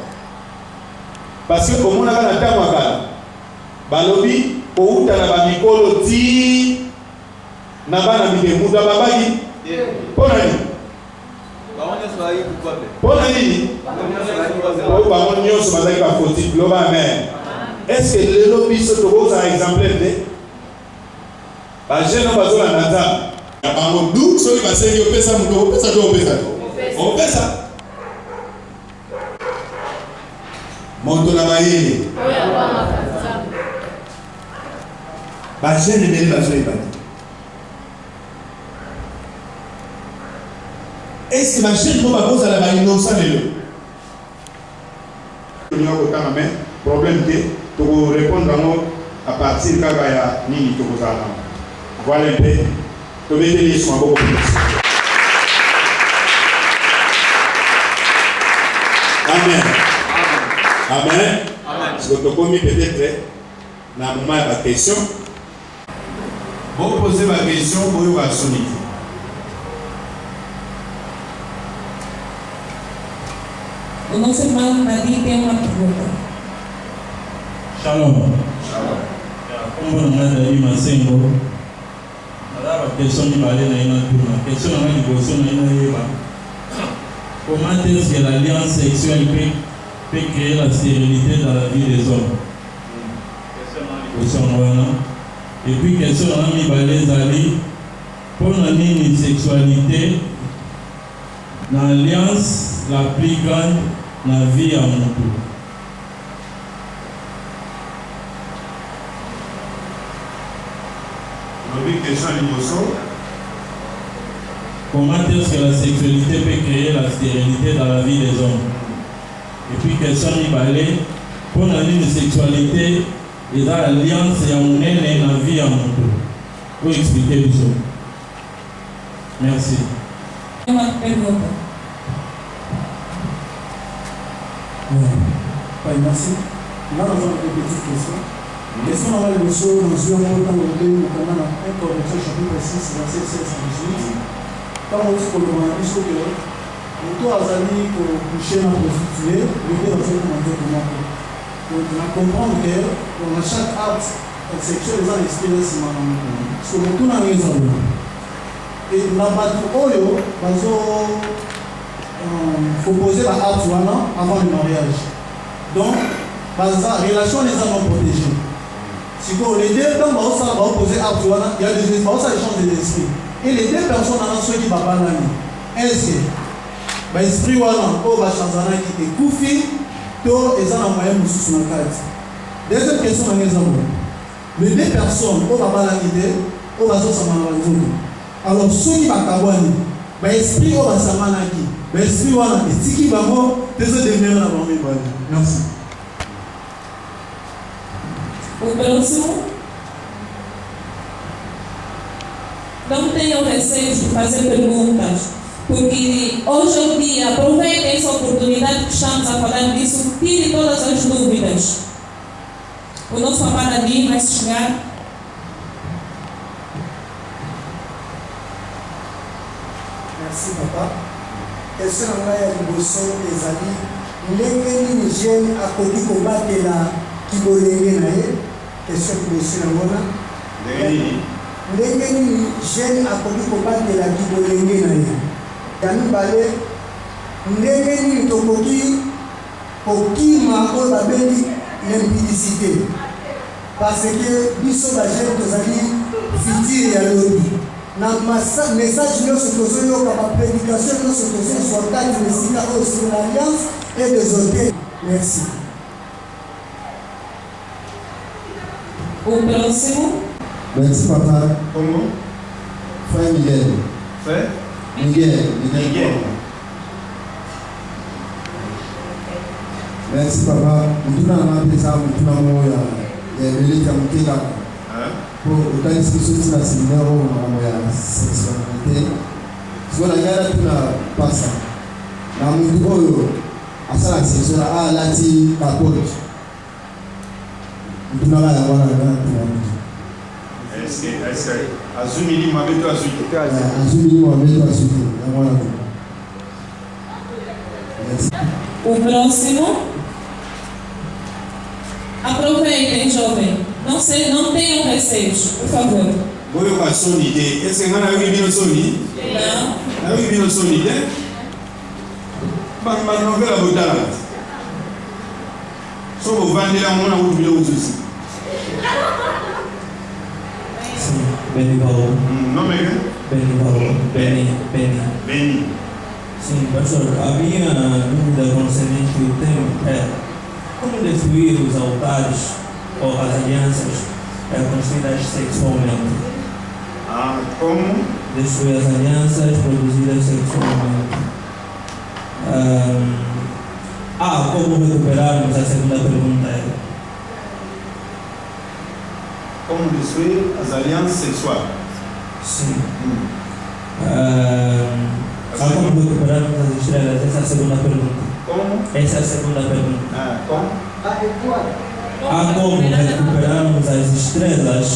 parce que omonaka na ntango ya kala balobi outa na bamikolo ti na bana mike mutu ababaki mpo na nini oyo bango nyonso bazalaki bafoti loba amen est-ce que lelo biso tokozala exemplaire te bagene oyo bazolanda nzambe ya bango du soki basengi opesa moto opesa to opesa moto na mayele bagene ebele bazoyeba te est-ce que bagene mo bakozala bainonsa lelo okotanga me problème te tokorépondre yango à partir kaka ya nini tokozala nango voilà mpe tobeteli yesu maboko amen parce que tokomi peut-être na moment ya baquestion bopose baquestion boyoka soni te O nosso irmão Nadir tem uma pergunta. Shalom. Como não é daí, mas senhor, a questão de balé na ina turma, a questão de negócio na ina eba. Comment est-ce que l'alliance sexuelle peut créer la stérilité dans la vie des hommes? Et puis question de mi balé zali, pour la nini sexualité, l'alliance la plus grande la vie à mon tour. Comment est-ce que la sexualité peut créer la stérilité dans la vie des hommes? Et puis question de balai, pour la ligne de sexualité, il y a l'alliance et on est dans la vie à mon tour. Pour expliquer les choses. Merci. Uma pergunta. Pai, merci. Là, nous avons des petites questions. Question dans le show, nous avons dans le livre, nous avons un Corinthiens chapitre 6, verset 16 à 18. Quand on dit que nous avons dit que nous avons dit que nous sommes prostitués, nous devons faire comment dire comment. Donc, on a compris que dans chaque acte sexuel, il y a une expérience. Parce que nous avons raison. Et la bataille, il faut poser la acte avant le mariage. Donc, la relation les a non protégées. Si les deux temps va poser acte, il y a des échanges d'esprit. Et les deux personnes ont ceux qui ne vont pas l'année. Est-ce que l'esprit va changer qui est koufi, to et ça n'a moyen de se soumettre. Deuxième question, par exemple. Les deux personnes, on va pas l'idée, on va se alors, ceux qui vont avoir l'esprit, on va s'en aller. L'esprit, on va se qui va voir, désolé de la merci. O próximo. Não tenham receio de fazer perguntas, porque hoje em dia aproveitem essa oportunidade que estamos a falar disso, tire todas as dúvidas. O nosso papá Nadim vai chegar. Merci papa. Question na ngai ya liboso ezali ndenge nini jeune akoki kobatela kibolenge na ye. Question liboso na ngona ndenge nini jeune akoki kobatela kibolenge na ye. Ya mibale ndenge nini tokoki kokima oyo babengi l'impudicité, parce que biso bajeune tozali futur ya lobi na message nyonso tozoyoka baprédication nyonso tozosoltaki na esika oyo sur l'alliance et des hôtels. Merci. O próximo. Merci papa. Comment? Frère Miguel. Frère Miguel. Merci papa. Mutuna na pesa mutuna moya ya milita mukela. Pour autant discussion sur la séminaire moya sexualité. Sur la guerre tuna passa. Na mutu oyo asala sexuel a lati kapote. Mutuna la wana na tuna. Est-ce que Azumili m'a mis toi suite. Azumili m'a mis toi suite. Merci. O próximo. Aproveitem, jovem. Não tenham receios, por favor. Boyo ka soni de. Est-ce que ngana yoki bino soni? Não. Na yoki bino soni de? Ba novela botala. So bo vandela mona wutu bilo uzuzi. Sim, Beni falou. Nome é? Beni falou. Beni. Sim, pastor, havia dúvida concernente o tema como destruir os altares ou as alianças construídas sexualmente. Como? Destruir as alianças produzidas sexualmente. Como recuperarmos a segunda pergunta? Como destruir as alianças sexuais? Sim. Como recuperarmos as estrelas? Essa é a segunda pergunta. Como? Essa é a segunda pergunta. Como? Como recuperarmos as estrelas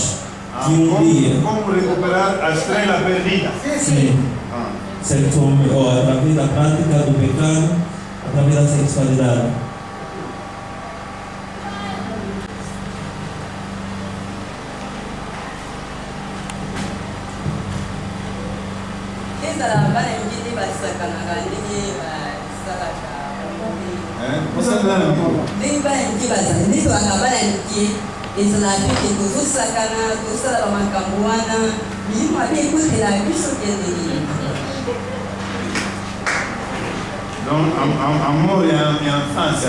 de dia. Como recuperar a estrela perdida? Sim. Sexualmente, ou através da prática do pecado, através da sexualidade. Donc, amour et enfance.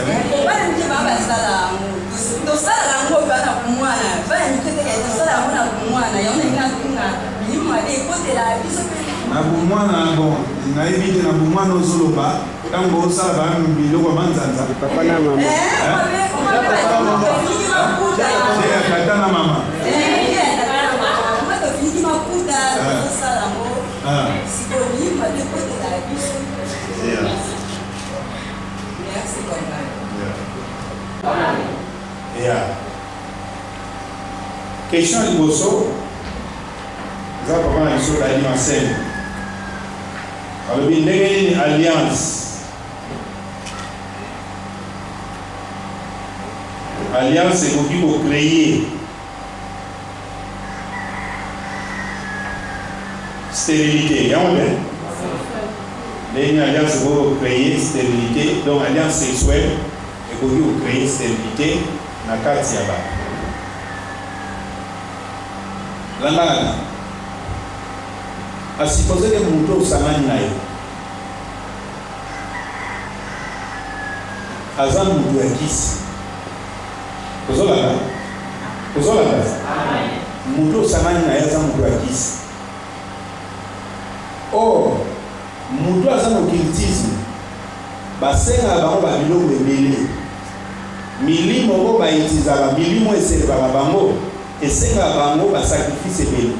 Na bumwana bon na éviter na bumwana ozoloba tango osala ba biloko manzanza papa na mama kata na mama question liboso za papa na biso tayali masene alobi ndenge nini alliance ekoki kocreye stérilité yango te ndenge nini alliance ekoki kocreye stérilité donc alliance sexuelle ekoki kocreye stérilité na kati ya bato landaka asipose ke moto osangani na ye aza moto ya kisi Muto samani na yaza muto akisi. Or, muto aza no occultisme. Basenga bango ba biloko ebele. Milimo ngo ba itizaka milimo eselebaka bango esenga bango ba sacrifice ebele.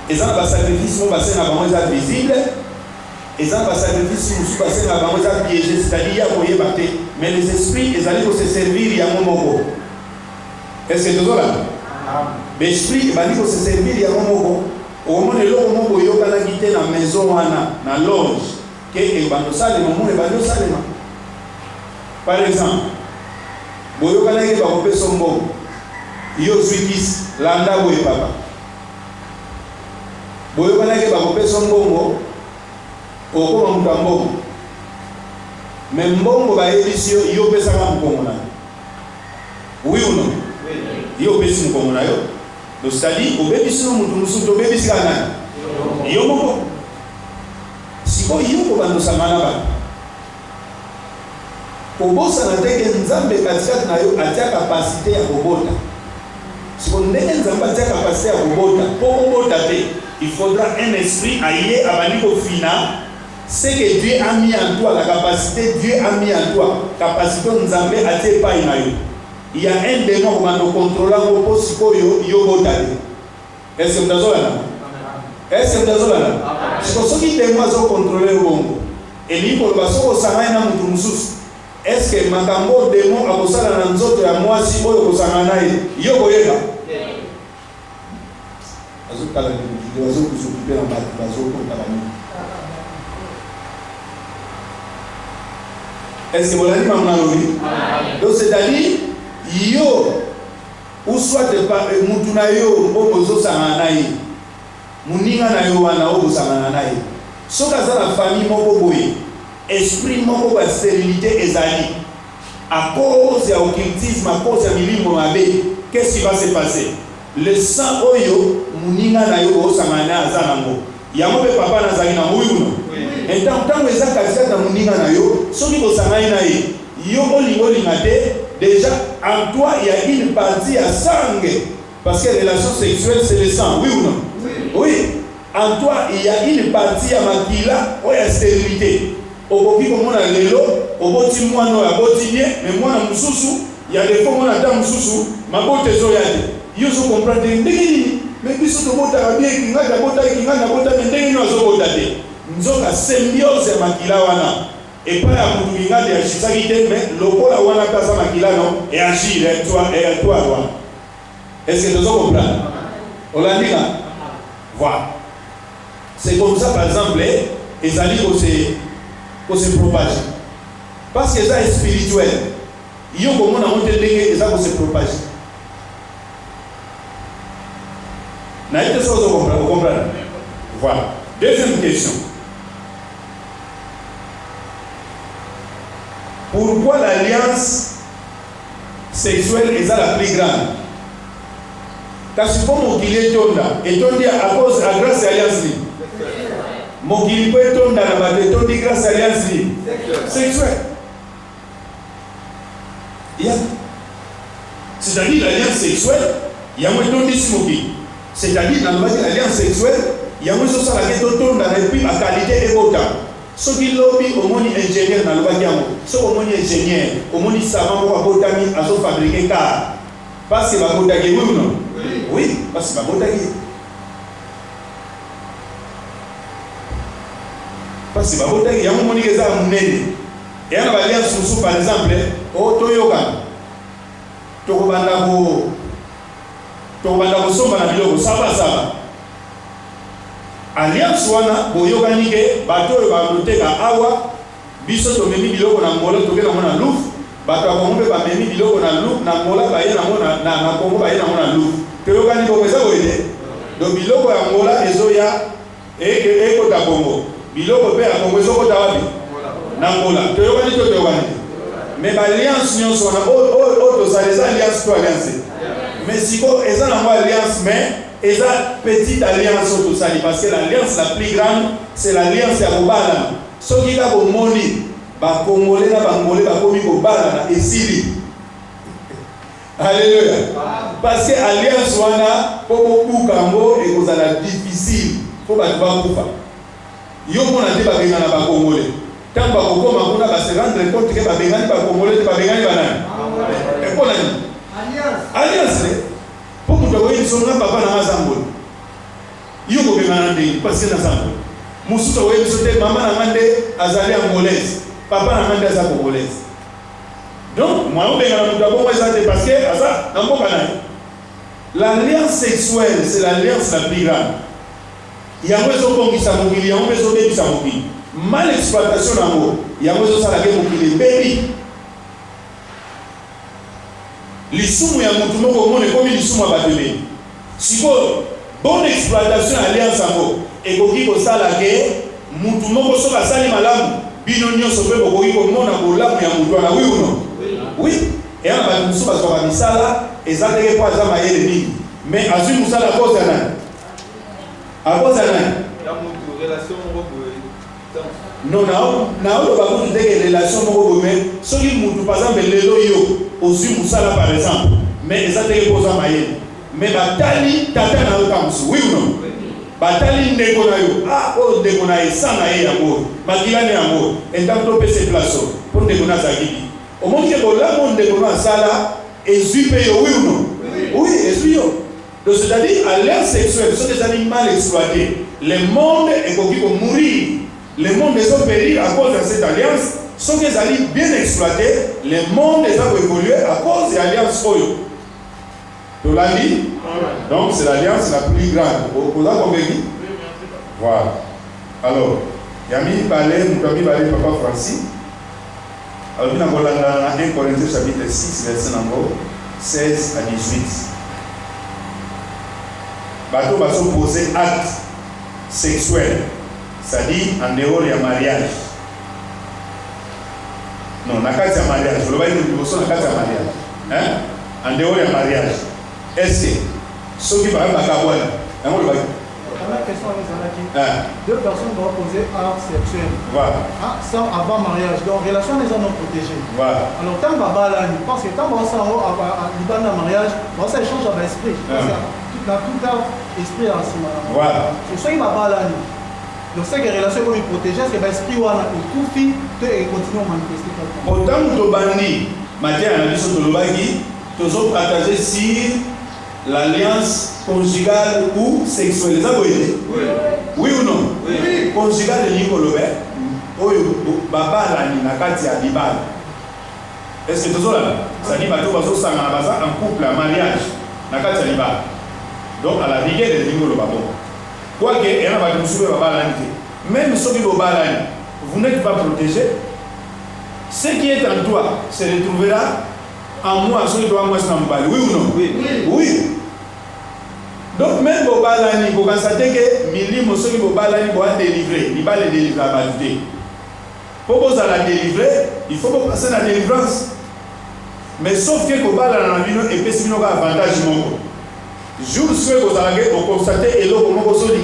Eza ba sacrifice mo basenga bango eza visible. Eza ba sacrifice musu basenga bango eza piégé, c'est-à-dire ya koyeba te, mais les esprits ezali ko se servir yango moko. Est-ce que tu là? L'esprit va dire que se servir ya moko. Au moment de l'eau moko yokana kite na maison wana na loge que e bando salema mo e bando salema. Par exemple, boyokana ke ba kopeso mbongo. Yo zwikis landa boye papa. Boyokana ke ba kopeso mbongo okoma mbongo. Mais mbongo ba yebisi yo pesa ka mbongo na. Oui ou non? Yo pesi mbongo na yo. Donc c'est-à-dire au bébisi no mutu musu to bébisi kana. Yo moko. Siko yo ko bando samana ba. Kobosa na teke nzambe katikati na yo atia capacité ya kobota. Siko ndenge nzambe atia capacité ya kobota, po kobota te, il faudra un esprit aillé abani ko fina. C'est que Dieu a mis en toi la capacité, Dieu a mis en toi capacité nzambe atie pa ina yo. Il y a un démon qui va nous contrôler au poste yo botale. Est-ce que vous avez là? Est-ce que vous avez là? C'est pour ça qu'il démon va contrôler au bongo. Et lui pour le basso au sangana mutu mususu. Est-ce que makambo démon a posala na nzoto ya mwasi oyo ko sangana yo koyeba? Azokala ni azo kusukupe na bazo ko tabani. Est-ce que vous l'avez dit? Donc c'est-à-dire yo ou soit mutu na yo obozo sangana ye muninga na yo wana obozo sangana na ye soka za la famille moko boye esprit moko ba stérilité ezali à cause ya occultisme, à cause ya milimo mabe. Qu'est-ce qui va se passer? Le sang oyo muninga na yo obozo sangana azanango yango pe papa na zali na muyu. Et tant que ça katika na muninga na yo soki ko sangana na ye yo olingolinga te. Déjà, en toi, il y a une partie à sang. Parce que la relation sexuelle, c'est le sang. Oui ou non? Oui. En toi, il y a une partie à makila ou à stérilité. Au bout comme on a l'élo, au bout de moi, on a botiné, mais moi, on a moussou. Il y a des fois, on a tant moussou. Ma botte est zoyade. Ils ont compris. Mais puis, ce que vous avez bien, qui n'a pas botta, qui n'a pas botta, mais dès que nous avons botta, nous avons la symbiose à makila wana. Et pas à Moutoumina de Achisagité, mais le pôle à Wana Casa Makila, non, et agir, et toi, Est-ce que nous avons compris? On l'a dit là. Voilà. C'est comme ça, par exemple, les alliés qu'on se propage. Parce que ça est spirituel. Il y a comment on a monté les gens qu'on se propage. N'a-t-il pas ça, vous comprenez? Voilà. Deuxième question. Pourquoi l'alliance sexuelle est la plus grande? Parce que mon qu'il est tonda, et tondi à cause à grâce à l'alliance libre. Mon qu'il peut tonda la bataille, tondi grâce à l'alliance libre. Sexuelle. C'est-à-dire l'alliance sexuelle, il y a un tondi smoky. C'est-à-dire dans l'alliance sexuelle, il y a un chose à laquelle tonda et puis la qualité est autant. Ce qui lobby au monde ingénieur dans le bagage, ce au monde ingénieur, au monde savant pour abotami à se fabriquer car parce que va botaguer oui ou non? Oui, parce que va botaguer. Parce que va botaguer, il y a un monde qui est à monnaie. Et on va lire sous par exemple, au Toyoka, Tokobanda ko somba na biloko saba. Alliance wana boyokani ke bato oyo bakoteka awa biso tomemi biloko na Angola toke na mona Louvre bato ya Congo mpe bamemi biloko na Louvre na Angola baye na Congo baye na mona Louvre toyokani bongo eza koyede donc biloko ya Angola ezoya ekota Congo biloko mpe ya Congo ezokota wapi na Angola toyokani to toyokani mais baalliance nyonso wana oyo tozala eza alliance to alliance mais siko eza nango alliance mais et ça, petite alliance au Tosali, parce que l'alliance la plus grande, c'est l'alliance à Obala. Ce qui est au Moni, Congolais, Bangolais, Bakomi, Obala, et Sili. Alléluia. Parce que alliance wana pour bukango et vous allez difficile. Faut pas kufa. Yo mona te ba bengana ba Congolais. Tant ba kokoma kuna ba se rendre compte que ba bengani ba Congolais te ba bengani banani. Et pour nani? Alliance. Pour que vous voyez son papa na mazambo. Yo ko bengana ndenge parce que na zambo. Musuto wewe sote mama na ngande azali angolaise. Papa na ngande azali congolaise. Donc, moi, parce que l'alliance sexuelle, c'est l'alliance la plus grande. Il y a besoin de s'amoquer, il y a besoin de s'amoquer. Mal exploitation d'amour, il y a besoin de s'amoquer. Baby. Les soumous, il y a mon monde comme les soumous à battre. Si vous bonne exploitation alliance amour, et vous dites que ça la guerre, mon tout le monde soit à salir malam, binonio sauvé pour vous dire que mon amour là, mais amour là, oui ou non? Oui, et on va nous soumettre à ça là, et ça ne pas à mailler les billes. Mais à ce moment-là, à cause de rien. À cause de rien. Non, non, pas vous dire que relation mais ceux qui nous par exemple les loyaux au Zimoussala par exemple, mais ça ne pas à mailler. Mais Batali, Tata n'a aucun oui ou non? Batali Nekonayo, ah, oh, Nekonayo, sans naïe amour, Makilane amour, et tant que ces places pour Nekona Zagidi. Au monde que là, monde de Nekona Sala, et Zupe, oui ou non? Oui, et Zuyo. Donc, c'est-à-dire, à l'ère sexuelle, ce sont des animaux mal exploités. Le monde est pour mourir. Le monde les a périr à cause de cette alliance. Ce sont des animaux bien exploités. Le monde les a évolué à cause de l'alliance Oyo. Tu l'as dit? Donc, c'est l'alliance la plus grande. Vous avez compris? Voilà. Alors, Yami Balé, Moutami Balé, Papa Francis. Alors, nous avons 1 Corinthiens chapitre 6, verset 16 à 18. Bateau va s'opposer acte sexuel, c'est-à-dire en dehors du mariage. Non, dans le cas du mariage, je ne vais pas dire que dans le cas du mariage. Hein? En dehors du mariage. Est-ce que ceux qui parlent de la cabane, La question est deux personnes doivent poser acte sexuel. Voilà. Sans avant mariage. Donc, relation les hommes protégés. Voilà. Alors, tant que parce que tant que on mariage, on s'échange avec l'esprit. Dans tout cas, esprit en ce moment. Voilà. C'est ça qui va pas là. Donc, c'est que les relations vont protéger, c'est que l'esprit va tout fit et continuer à manifester. Autant que tu bandis, matière analyse de l'obagi, tu as partagé sur l'alliance conjugale ou sexuelle. Oui. Oui ou non? Oui. Conjugale de Nicolobert, Baba Lani, Nakati Adibal. Est-ce que tu as là? Ça dit que tu vas en couple, en mariage, Nakati Adibal. Donc, à la rigueur de Lingolo Babo. Quoique, il y a un peu de Baba Lani. Même ceux qui Baba Lani, vous n'êtes pas protégés. Ce qui est en toi se retrouvera en moi, ceux qui doivent moi se m'emballer. Oui ou non? Oui. Donc, même Baba Lani, vous constatez que Milim, ceux qui Baba Lani vont délivrer. Il va les délivrer à Badouté. Pour vous la délivrer, il faut passer la délivrance. Mais sauf que Baba Lani et Pessimino a avantage du monde. Jour où vous allez constater et l'eau comment vous allez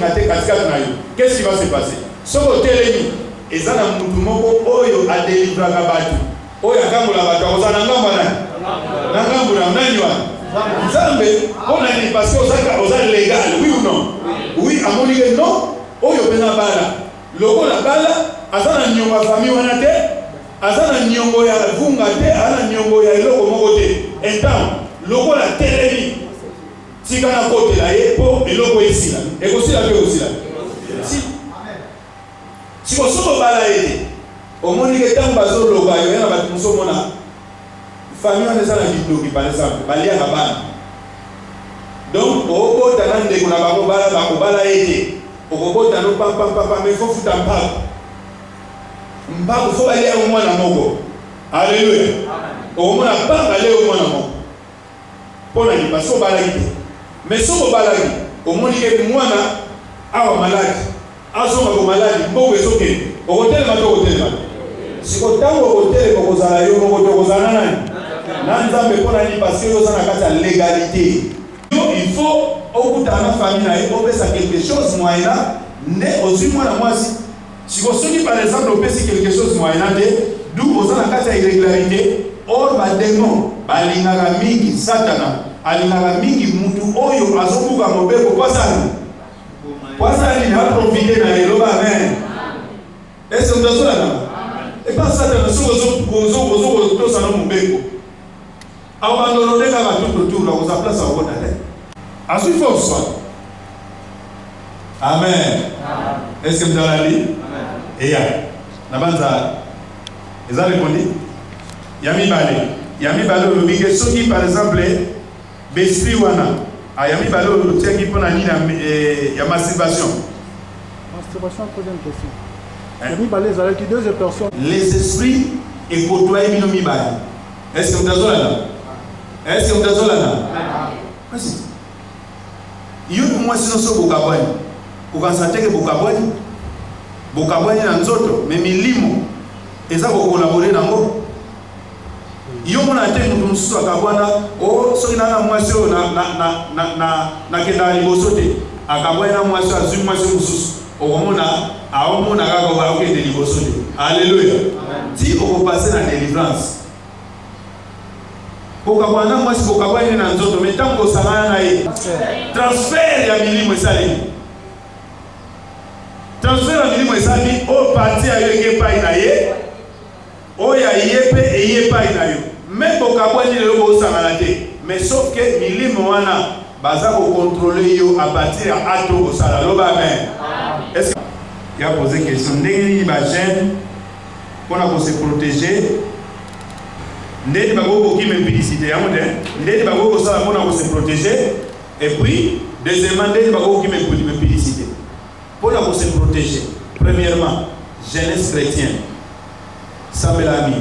qu'est-ce qui va se passer? Ce que vous avez et ça n'a pas à délivrer à Batu. Oyo akamula Batu, vous allez Nzambe, on a dit parce que vous êtes légal, oui ou non? Oui, à mon niveau, non. Oyo pena bala. Loko la bala, azana nyongo famille wana te, azana nyongo ya vunga te, azana nyongo ya eloko moko te. Etant, loko la telemi. Si kana kote la ye po eloko esila. Ekosila pe osila. Si vous avez bala ete, au moins que tant bazo loba yo na batu muso mona. Famille on est dans la par exemple, balia rabana. Donc au bout de ndeko na bako bala ete. Au bout de no papa mais faut futa mbako faut aller au moins na moko. Alléluia. Au moins na pas aller au moins na moko. Pour la parce que bala ete. Mais si vous bala au moins que moi na awa malade. Azonga ko malade mboko ezoke. Au hôtel mato hôtel mato. Si vous avez un hôtel, vous avez parce que vous avez la légalité. Il faut, au bout de la famille, on fait quelque chose, si vous avez par exemple, on fait quelque chose, d'où vous avez la irrégularité, or, démon, balingaka mingi Satana alingaka mingi mutu oyo azobuka mobeko kwasani na profiter na eloba amen. Est-ce que vous avez et pas Satana sozo tosa na mobeko abandoneka batuto tu la uza place au côté asu force. Amen. Est-ce que vous avez dit et ya nabanza ils ont répondu yami bale le bige soki par exemple l'esprit wana ayami bale le tiaki pona ni ya masturbation. Troisième question. Yami bale ezalaki deuxième personne. Les esprits et côtoyer bino mi bale. Est-ce que vous avez là? Est-ce que vous avez là? Merci. Yo moi sino so bokabani. Ukansateke bokabani na nzoto mais milimo eza ko collaborer nango. Yo mona te mutu mususu akabwana o soki na mwasi o na kenda liboso te akabwana na mwasi azwi mwasi mususu okomona aomona kaka ba okende liboso te. Alléluia. Ti okopase na délivrance bokabwana mwasi bokabwana na nzoto mais tango sangana na ye transfert ya milimo esali o parti ayo ekepai na ye oya yepe eyepai na yo mais bokabwani lelo bosangana te mais sauf que milimo wana baza ko contrôler yo à partir ya ato osala loba amen. Est-ce que il a posé question ndenge nini ba jeune pour se protéger ndenge bagoko ki impudicité ya monde ndenge bagoko sala pour se protéger et puis deuxièmement ndenge bagoko ki impudicité pour se protéger. Premièrement, jeunesse chrétienne Sabelami.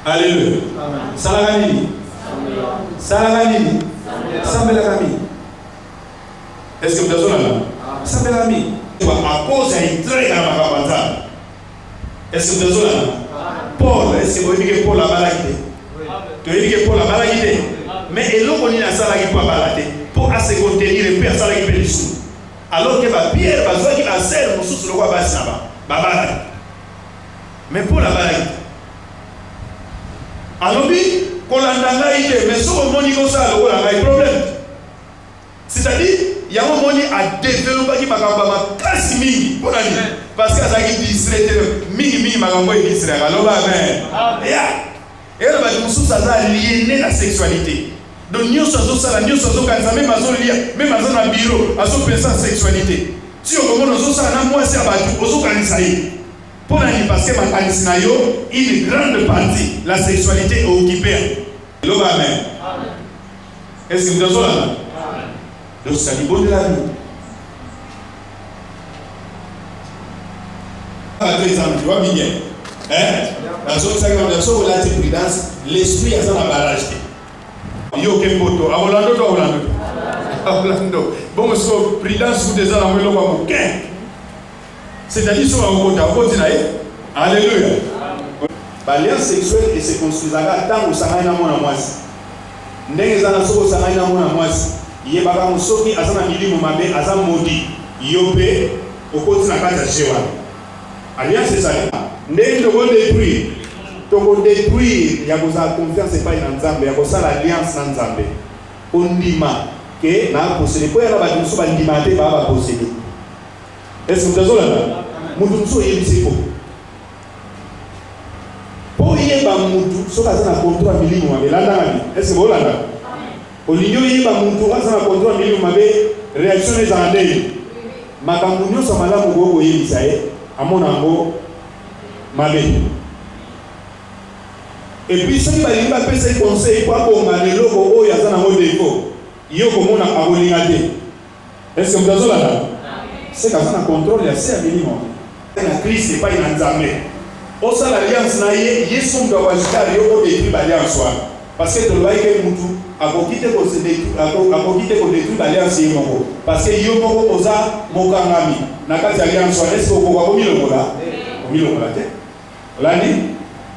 Alléluia. Salagani. Sabelami. Est-ce que vous avez là? Sabelami. À cause d'un trait dans ma campagne. Est-ce que vous avez là? Paul, est-ce que vous avez dit Paul la balagité? Tu as dit que Paul la balagité. Mais il y a salagi pour balagiter pour se contenir et puis à salagi pour les sous. Alors que Pierre va jouer qui va serre mon sous le roi Bassaba. Baba. Mais pour la balade. Alors, quand on a été, mais sur le monde, il y a un problème. C'est-à-dire, il y a un monde à développer qui m'a casse mini. Parce que ça a été distrait, mini m'a envoyé distrait. Alors, et là, ça a lié la sexualité. Donc, nous sommes même dans un bureau, à son personne sexualité. Si on commence à faire un mois, c'est à battre, parce que une grande partie, la sexualité est occupée. Amen. Est-ce que vous êtes là? Donc, ça dit bon de la vie. Tu vois bien. Dans la prudence, l'esprit est dans la barrage. Yo Kempoto, à Orlando. Bon, monsieur, prudence, vous déjà dans le lot. C'est-à-dire sur un côté, alléluia. L'alliance sexuelle et se construisera tant que ça n'a pas de moisi. N'est-ce pas que ça n'a pas de moisi? Il y a pas de soki, azana milimo mabe, azana modi. Yope, au côté de la carte de Chewa. Alliance c'est ça. N'est-ce pas que détruire, il y a confiance pas dans Nzambe, il y a l'alliance dans Nzambe. On dit que na posséder, pour y avoir une somme alimentée, va posséder. Est-ce que vous avez là? Mutu yebisi ko. Po yeba mutu soka sana contrôle milimo mabe landa ngabi. Est-ce que vous landa? Olinyo yeba mutu sana contrôle milimo mabe réaction les andei. Makambo nyonso malamu gogo yebisa amona ngo mabe. Et puis ceux qui va passer conseil pour bomba les logos o yazana ngo défaut. Yo komona abolingate. Est-ce que vous avez là? C'est quand on a contrôle ya c'est minimum. Na Christ c'est pas une Nzambe. Au sein l'alliance na yesu ndo wajikari yo détruire l'alliance wa. Parce que toloba ke mutu akokite ko se détruire l'alliance yemo. Parce que yo moko oza mokangami na kati alliance wa est-ce que ko ko milokola? Milokola te. Lani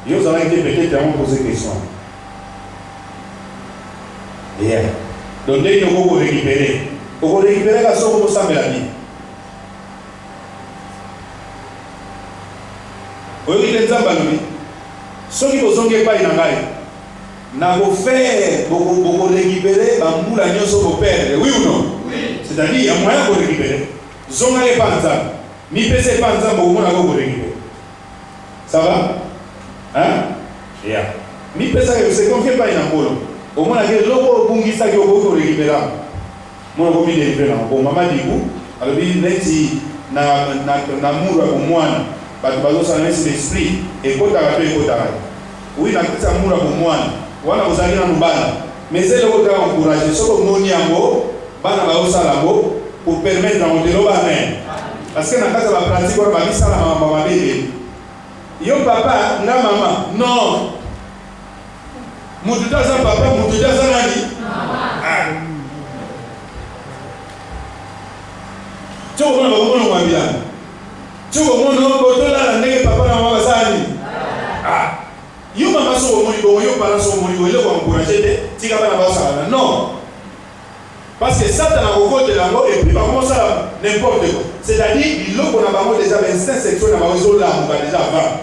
yo zala été peut-être à me poser question. Yeah. Donc dès que vous récupérez la somme pour ça la vie. Vous voyez les Zambaloni. Ceux qui vous ont pas inangai. na ko faire beaucoup récupérer bambula nyonso ko perdre, oui ou non? Oui. C'est-à-dire il y a moyen de récupérer. Zonga les panza, mi pese panza beaucoup na ko récupérer. Ça va? Hein? Yeah. Mi pesa que se confie pas en polo. Au moins que loko bungisa que ko récupérer. Mon ko mi délivrer na ko mama diku, alors bi neti na mura ko mwana. Batu bazosa na l'esprit et kota ka pe kota ka. Oui na kisa mura ko mwana. Wana kozali na mubana. Mais c'est le côté encourager soko moni yango bana baosala ngo pour permettre na ondelo ba men. Parce que na kata ba pratique ba bisala mama bébé. Yo papa na mama non. Mutu taza papa mutu taza nani? Mama. Choko na bakomo mwambia. Choko mono botola ndenge papa na mama basani. Yo mama so moni bo yo para so moni bo le ko encourager tika bana basala. Non. Parce que ça dans le côté là et puis par contre ça n'importe quoi. C'est-à-dire il lo qu'on a pas déjà instinct sexuel na bazo là on va déjà avant.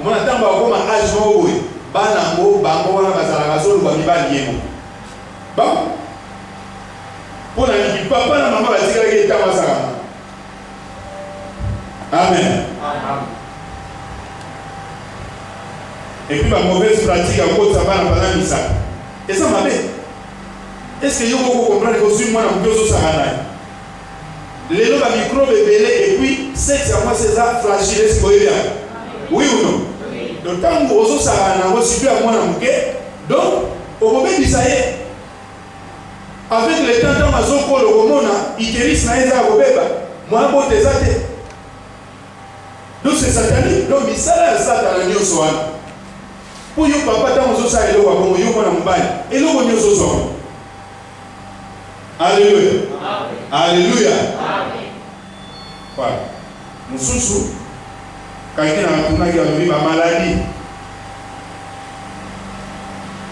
On attend ba ko ma âge mo oui. Bana mo bango wana bazala bazo ba mibali yemo. Bon. Pour na ki papa na mama ba tika ke tama sala. Amen. Amen. Et puis ma mauvaise pratique à cause de ça va pendant misa. Et ça m'a fait. Est-ce que vous comprenez que je moi na mkozo sarana? Les lots à microbe belé et puis sexe à moi c'est ça fragile c'est quoi? Oui ou non? Oui. Donc quand vous ozo sarana vous situez à moi na mké donc au moment du ça y est avec le temps dans ma zone pour le comona ikeris na eza kobeba moi bo tezate. Donc c'est satanique donc misala satana nyoso wana. Pour yo papa dans ozo sa elo wa bon yo mona mbali elo ko nyoso so. Alléluia. Amen. Alléluia. Amen. Voilà. Mususu quelqu'un a tourné qui a vécu ma maladie.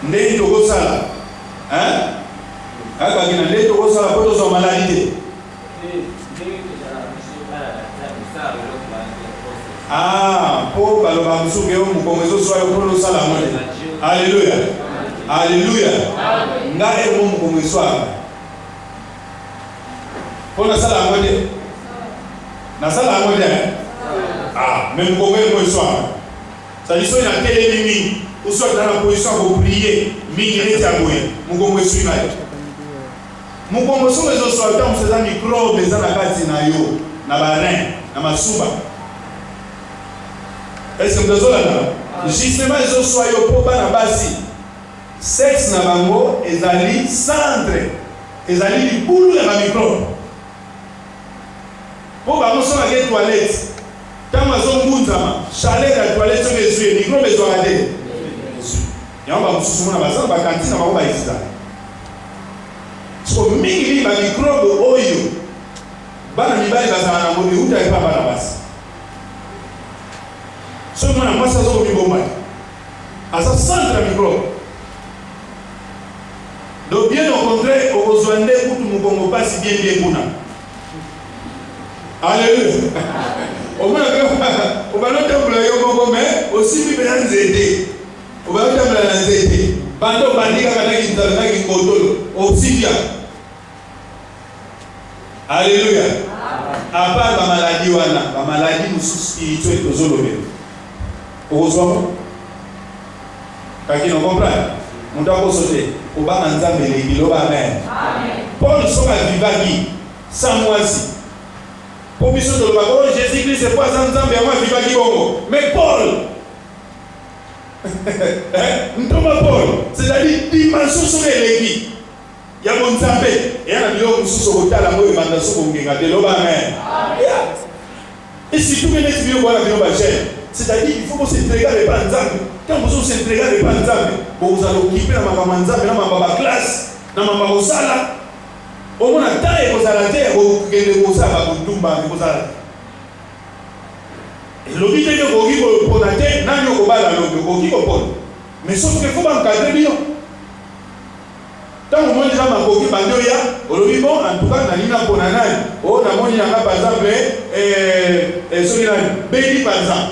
Ndé toko sala. Hein? Aka kina ndé toko sala poto so maladie. Ah, pour baloba musuke o mukongezo so yo poto sala mole. Alléluia. Alléluia. Nga e mo mukongezo pour la salle à manger. La salle à manger. Ah, même pour le soir. Ça dit, soit il y a quelle mimi, ou soit dans la position pour prier, mimi est à bouillir. Mon congo est suivi. Mon congo sont les autres soldats, on faisait un micro, les anakati na yo, na barin, na masuba. Est-ce que vous avez là? Justement, les autres soldats, pour pas na basi. Sexe na bango, et ali centre, et ali du boulot na micro. Pour que nous soyons les toilettes, quand nous avons un chalet de la toilette, nous avons des micros, nous avons des et on va nous soumettre à la cantine, on va hésiter. Parce que mini les microbes de oyo, bana mibali bazana na modi uta epa bana basi. So mwana masa zo mi bomba. Asa centre microbe. Donc bien au contraire, au besoin de kutu mugongo pasi bien kuna. Alléluia. Au moins, on va noter pour le yoko, mais aussi bien les aider. On va noter pour les aider. Bando bandika kanaki nzalaki kotolo. Aussi bien. Alléluia. À part la maladie wana, la maladie nous spirituelle aux olobé. Heureusement. Quand ils nous comprennent, on doit sauter. On va en zambé les kilos. Amen. Paul soka vivaki sans moi si. Pour mission de l'Obagor, Jésus-Christ c'est pas un Zambé, moi je vais bongo. Mais Paul, Ntoma Paul, c'est-à-dire dimension sur l'église. Il y a mon Zambé, et il y a un million sur ce côté, la moue et mandation pour me garder l'Oba. Et si tout le monde est venu voir la vie, c'est-à-dire il faut qu'on s'intègre avec un Zambé. Quand vous s'intègrez avec un Zambé, vous allez occuper la maman Zambé, dans ma classe, dans ma sala. Au moins, la taille est à la terre, au Générosa, à Boutoumba, et l'objet de Gogi pour la terre, n'a pas de la Gogi pour. Mais sauf qu'il faut encadrer bien. Tant que moi, déjà, ma Gogi Bandoya, au lobby, bon, en tout cas, n'a pas pour la naine. Oh, n'a pas de par exemple, Baby par exemple.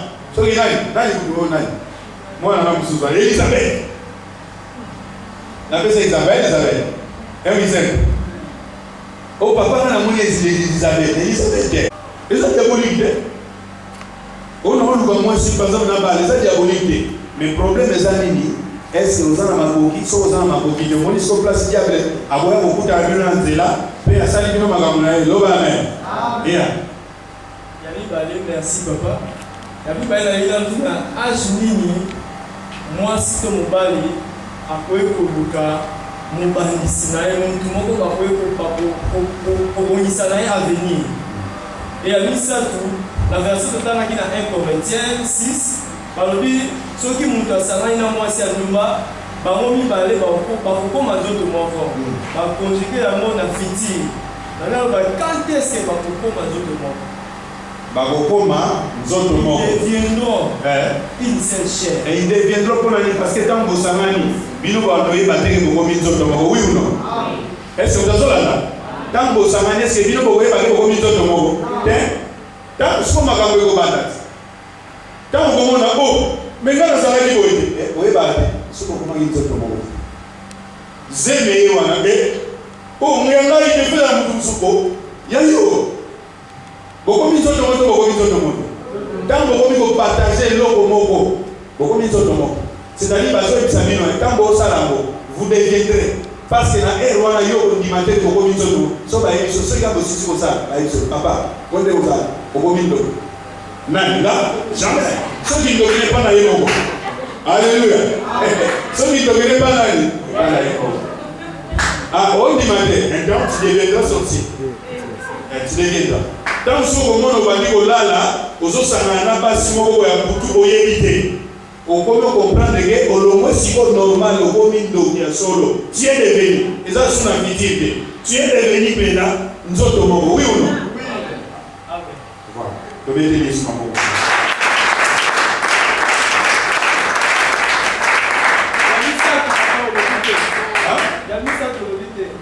Moi, on a souvent Elisabeth. N'appelle ça Isabelle. Oh, papa, on a mon Elisabeth. Et ça diabolique. On a moins si par exemple, c'est diabolique. Mais le problème est est-ce que vous avez un maboki, soit vous avez un maboki, de mon isco place diable, avoir beaucoup d'argent dans là, mais à ça, il y a un magasin, l'eau va même. Bien. Yabi Balé, merci papa. Yabi Balé, il a vu un âge nini, moi, si tu me balé, après que vous mon bandisinaï, mon tout le monde a venir. Et à ça tout, la version de Tana qui a 1 Corinthiens 6, par le but, ceux qui montent à Sanaï, moi, c'est à Numba, par mon mi balé, par pourquoi ma d'autres morts, par conjuguer la mort à Fiti. Quand est-ce que par pourquoi ma d'autres morts? Ils deviendront une seule chair. Et ils deviendront pour l'année parce que tant que vous savez, Bilou va nous battre pour combien de temps, oui ou non? Est-ce que vous avez là? Tant que vous savez, est-ce que Bilou va battre pour combien de temps? Tant que vous avez battre. Tant que vous avez battre, mais quand vous avez battre, vous battre. Ce qu'on combien de temps? Zémé ou anabe. Oh, mais là il est fait la moutou Yayo. Beaucoup de monde. Tant que vous partagez l'eau beaucoup de monde. C'est-à-dire que vous deviendrez. Parce que la air, on a eu un dimanche pour beaucoup de monde. Sauf que ce qui a aussi comme ça, papa, on est aux arts, au moment de même là, jamais. Ceux qui ne deviennent pas dans les mots. Alléluia. Ceux qui ne deviennent pas dans les mots. Ah, on dit maintenant, tu deviendras sorti. Tu deviendras. Dans ce moment, on va dire aux autres, ça n'a pas si bon pour tout éviter. On peut comprendre que au moins si on normal, au moins solo. Tu es devenu, et ça c'est une activité. Tu es devenu maintenant, nous autres, oui ou non? Voilà.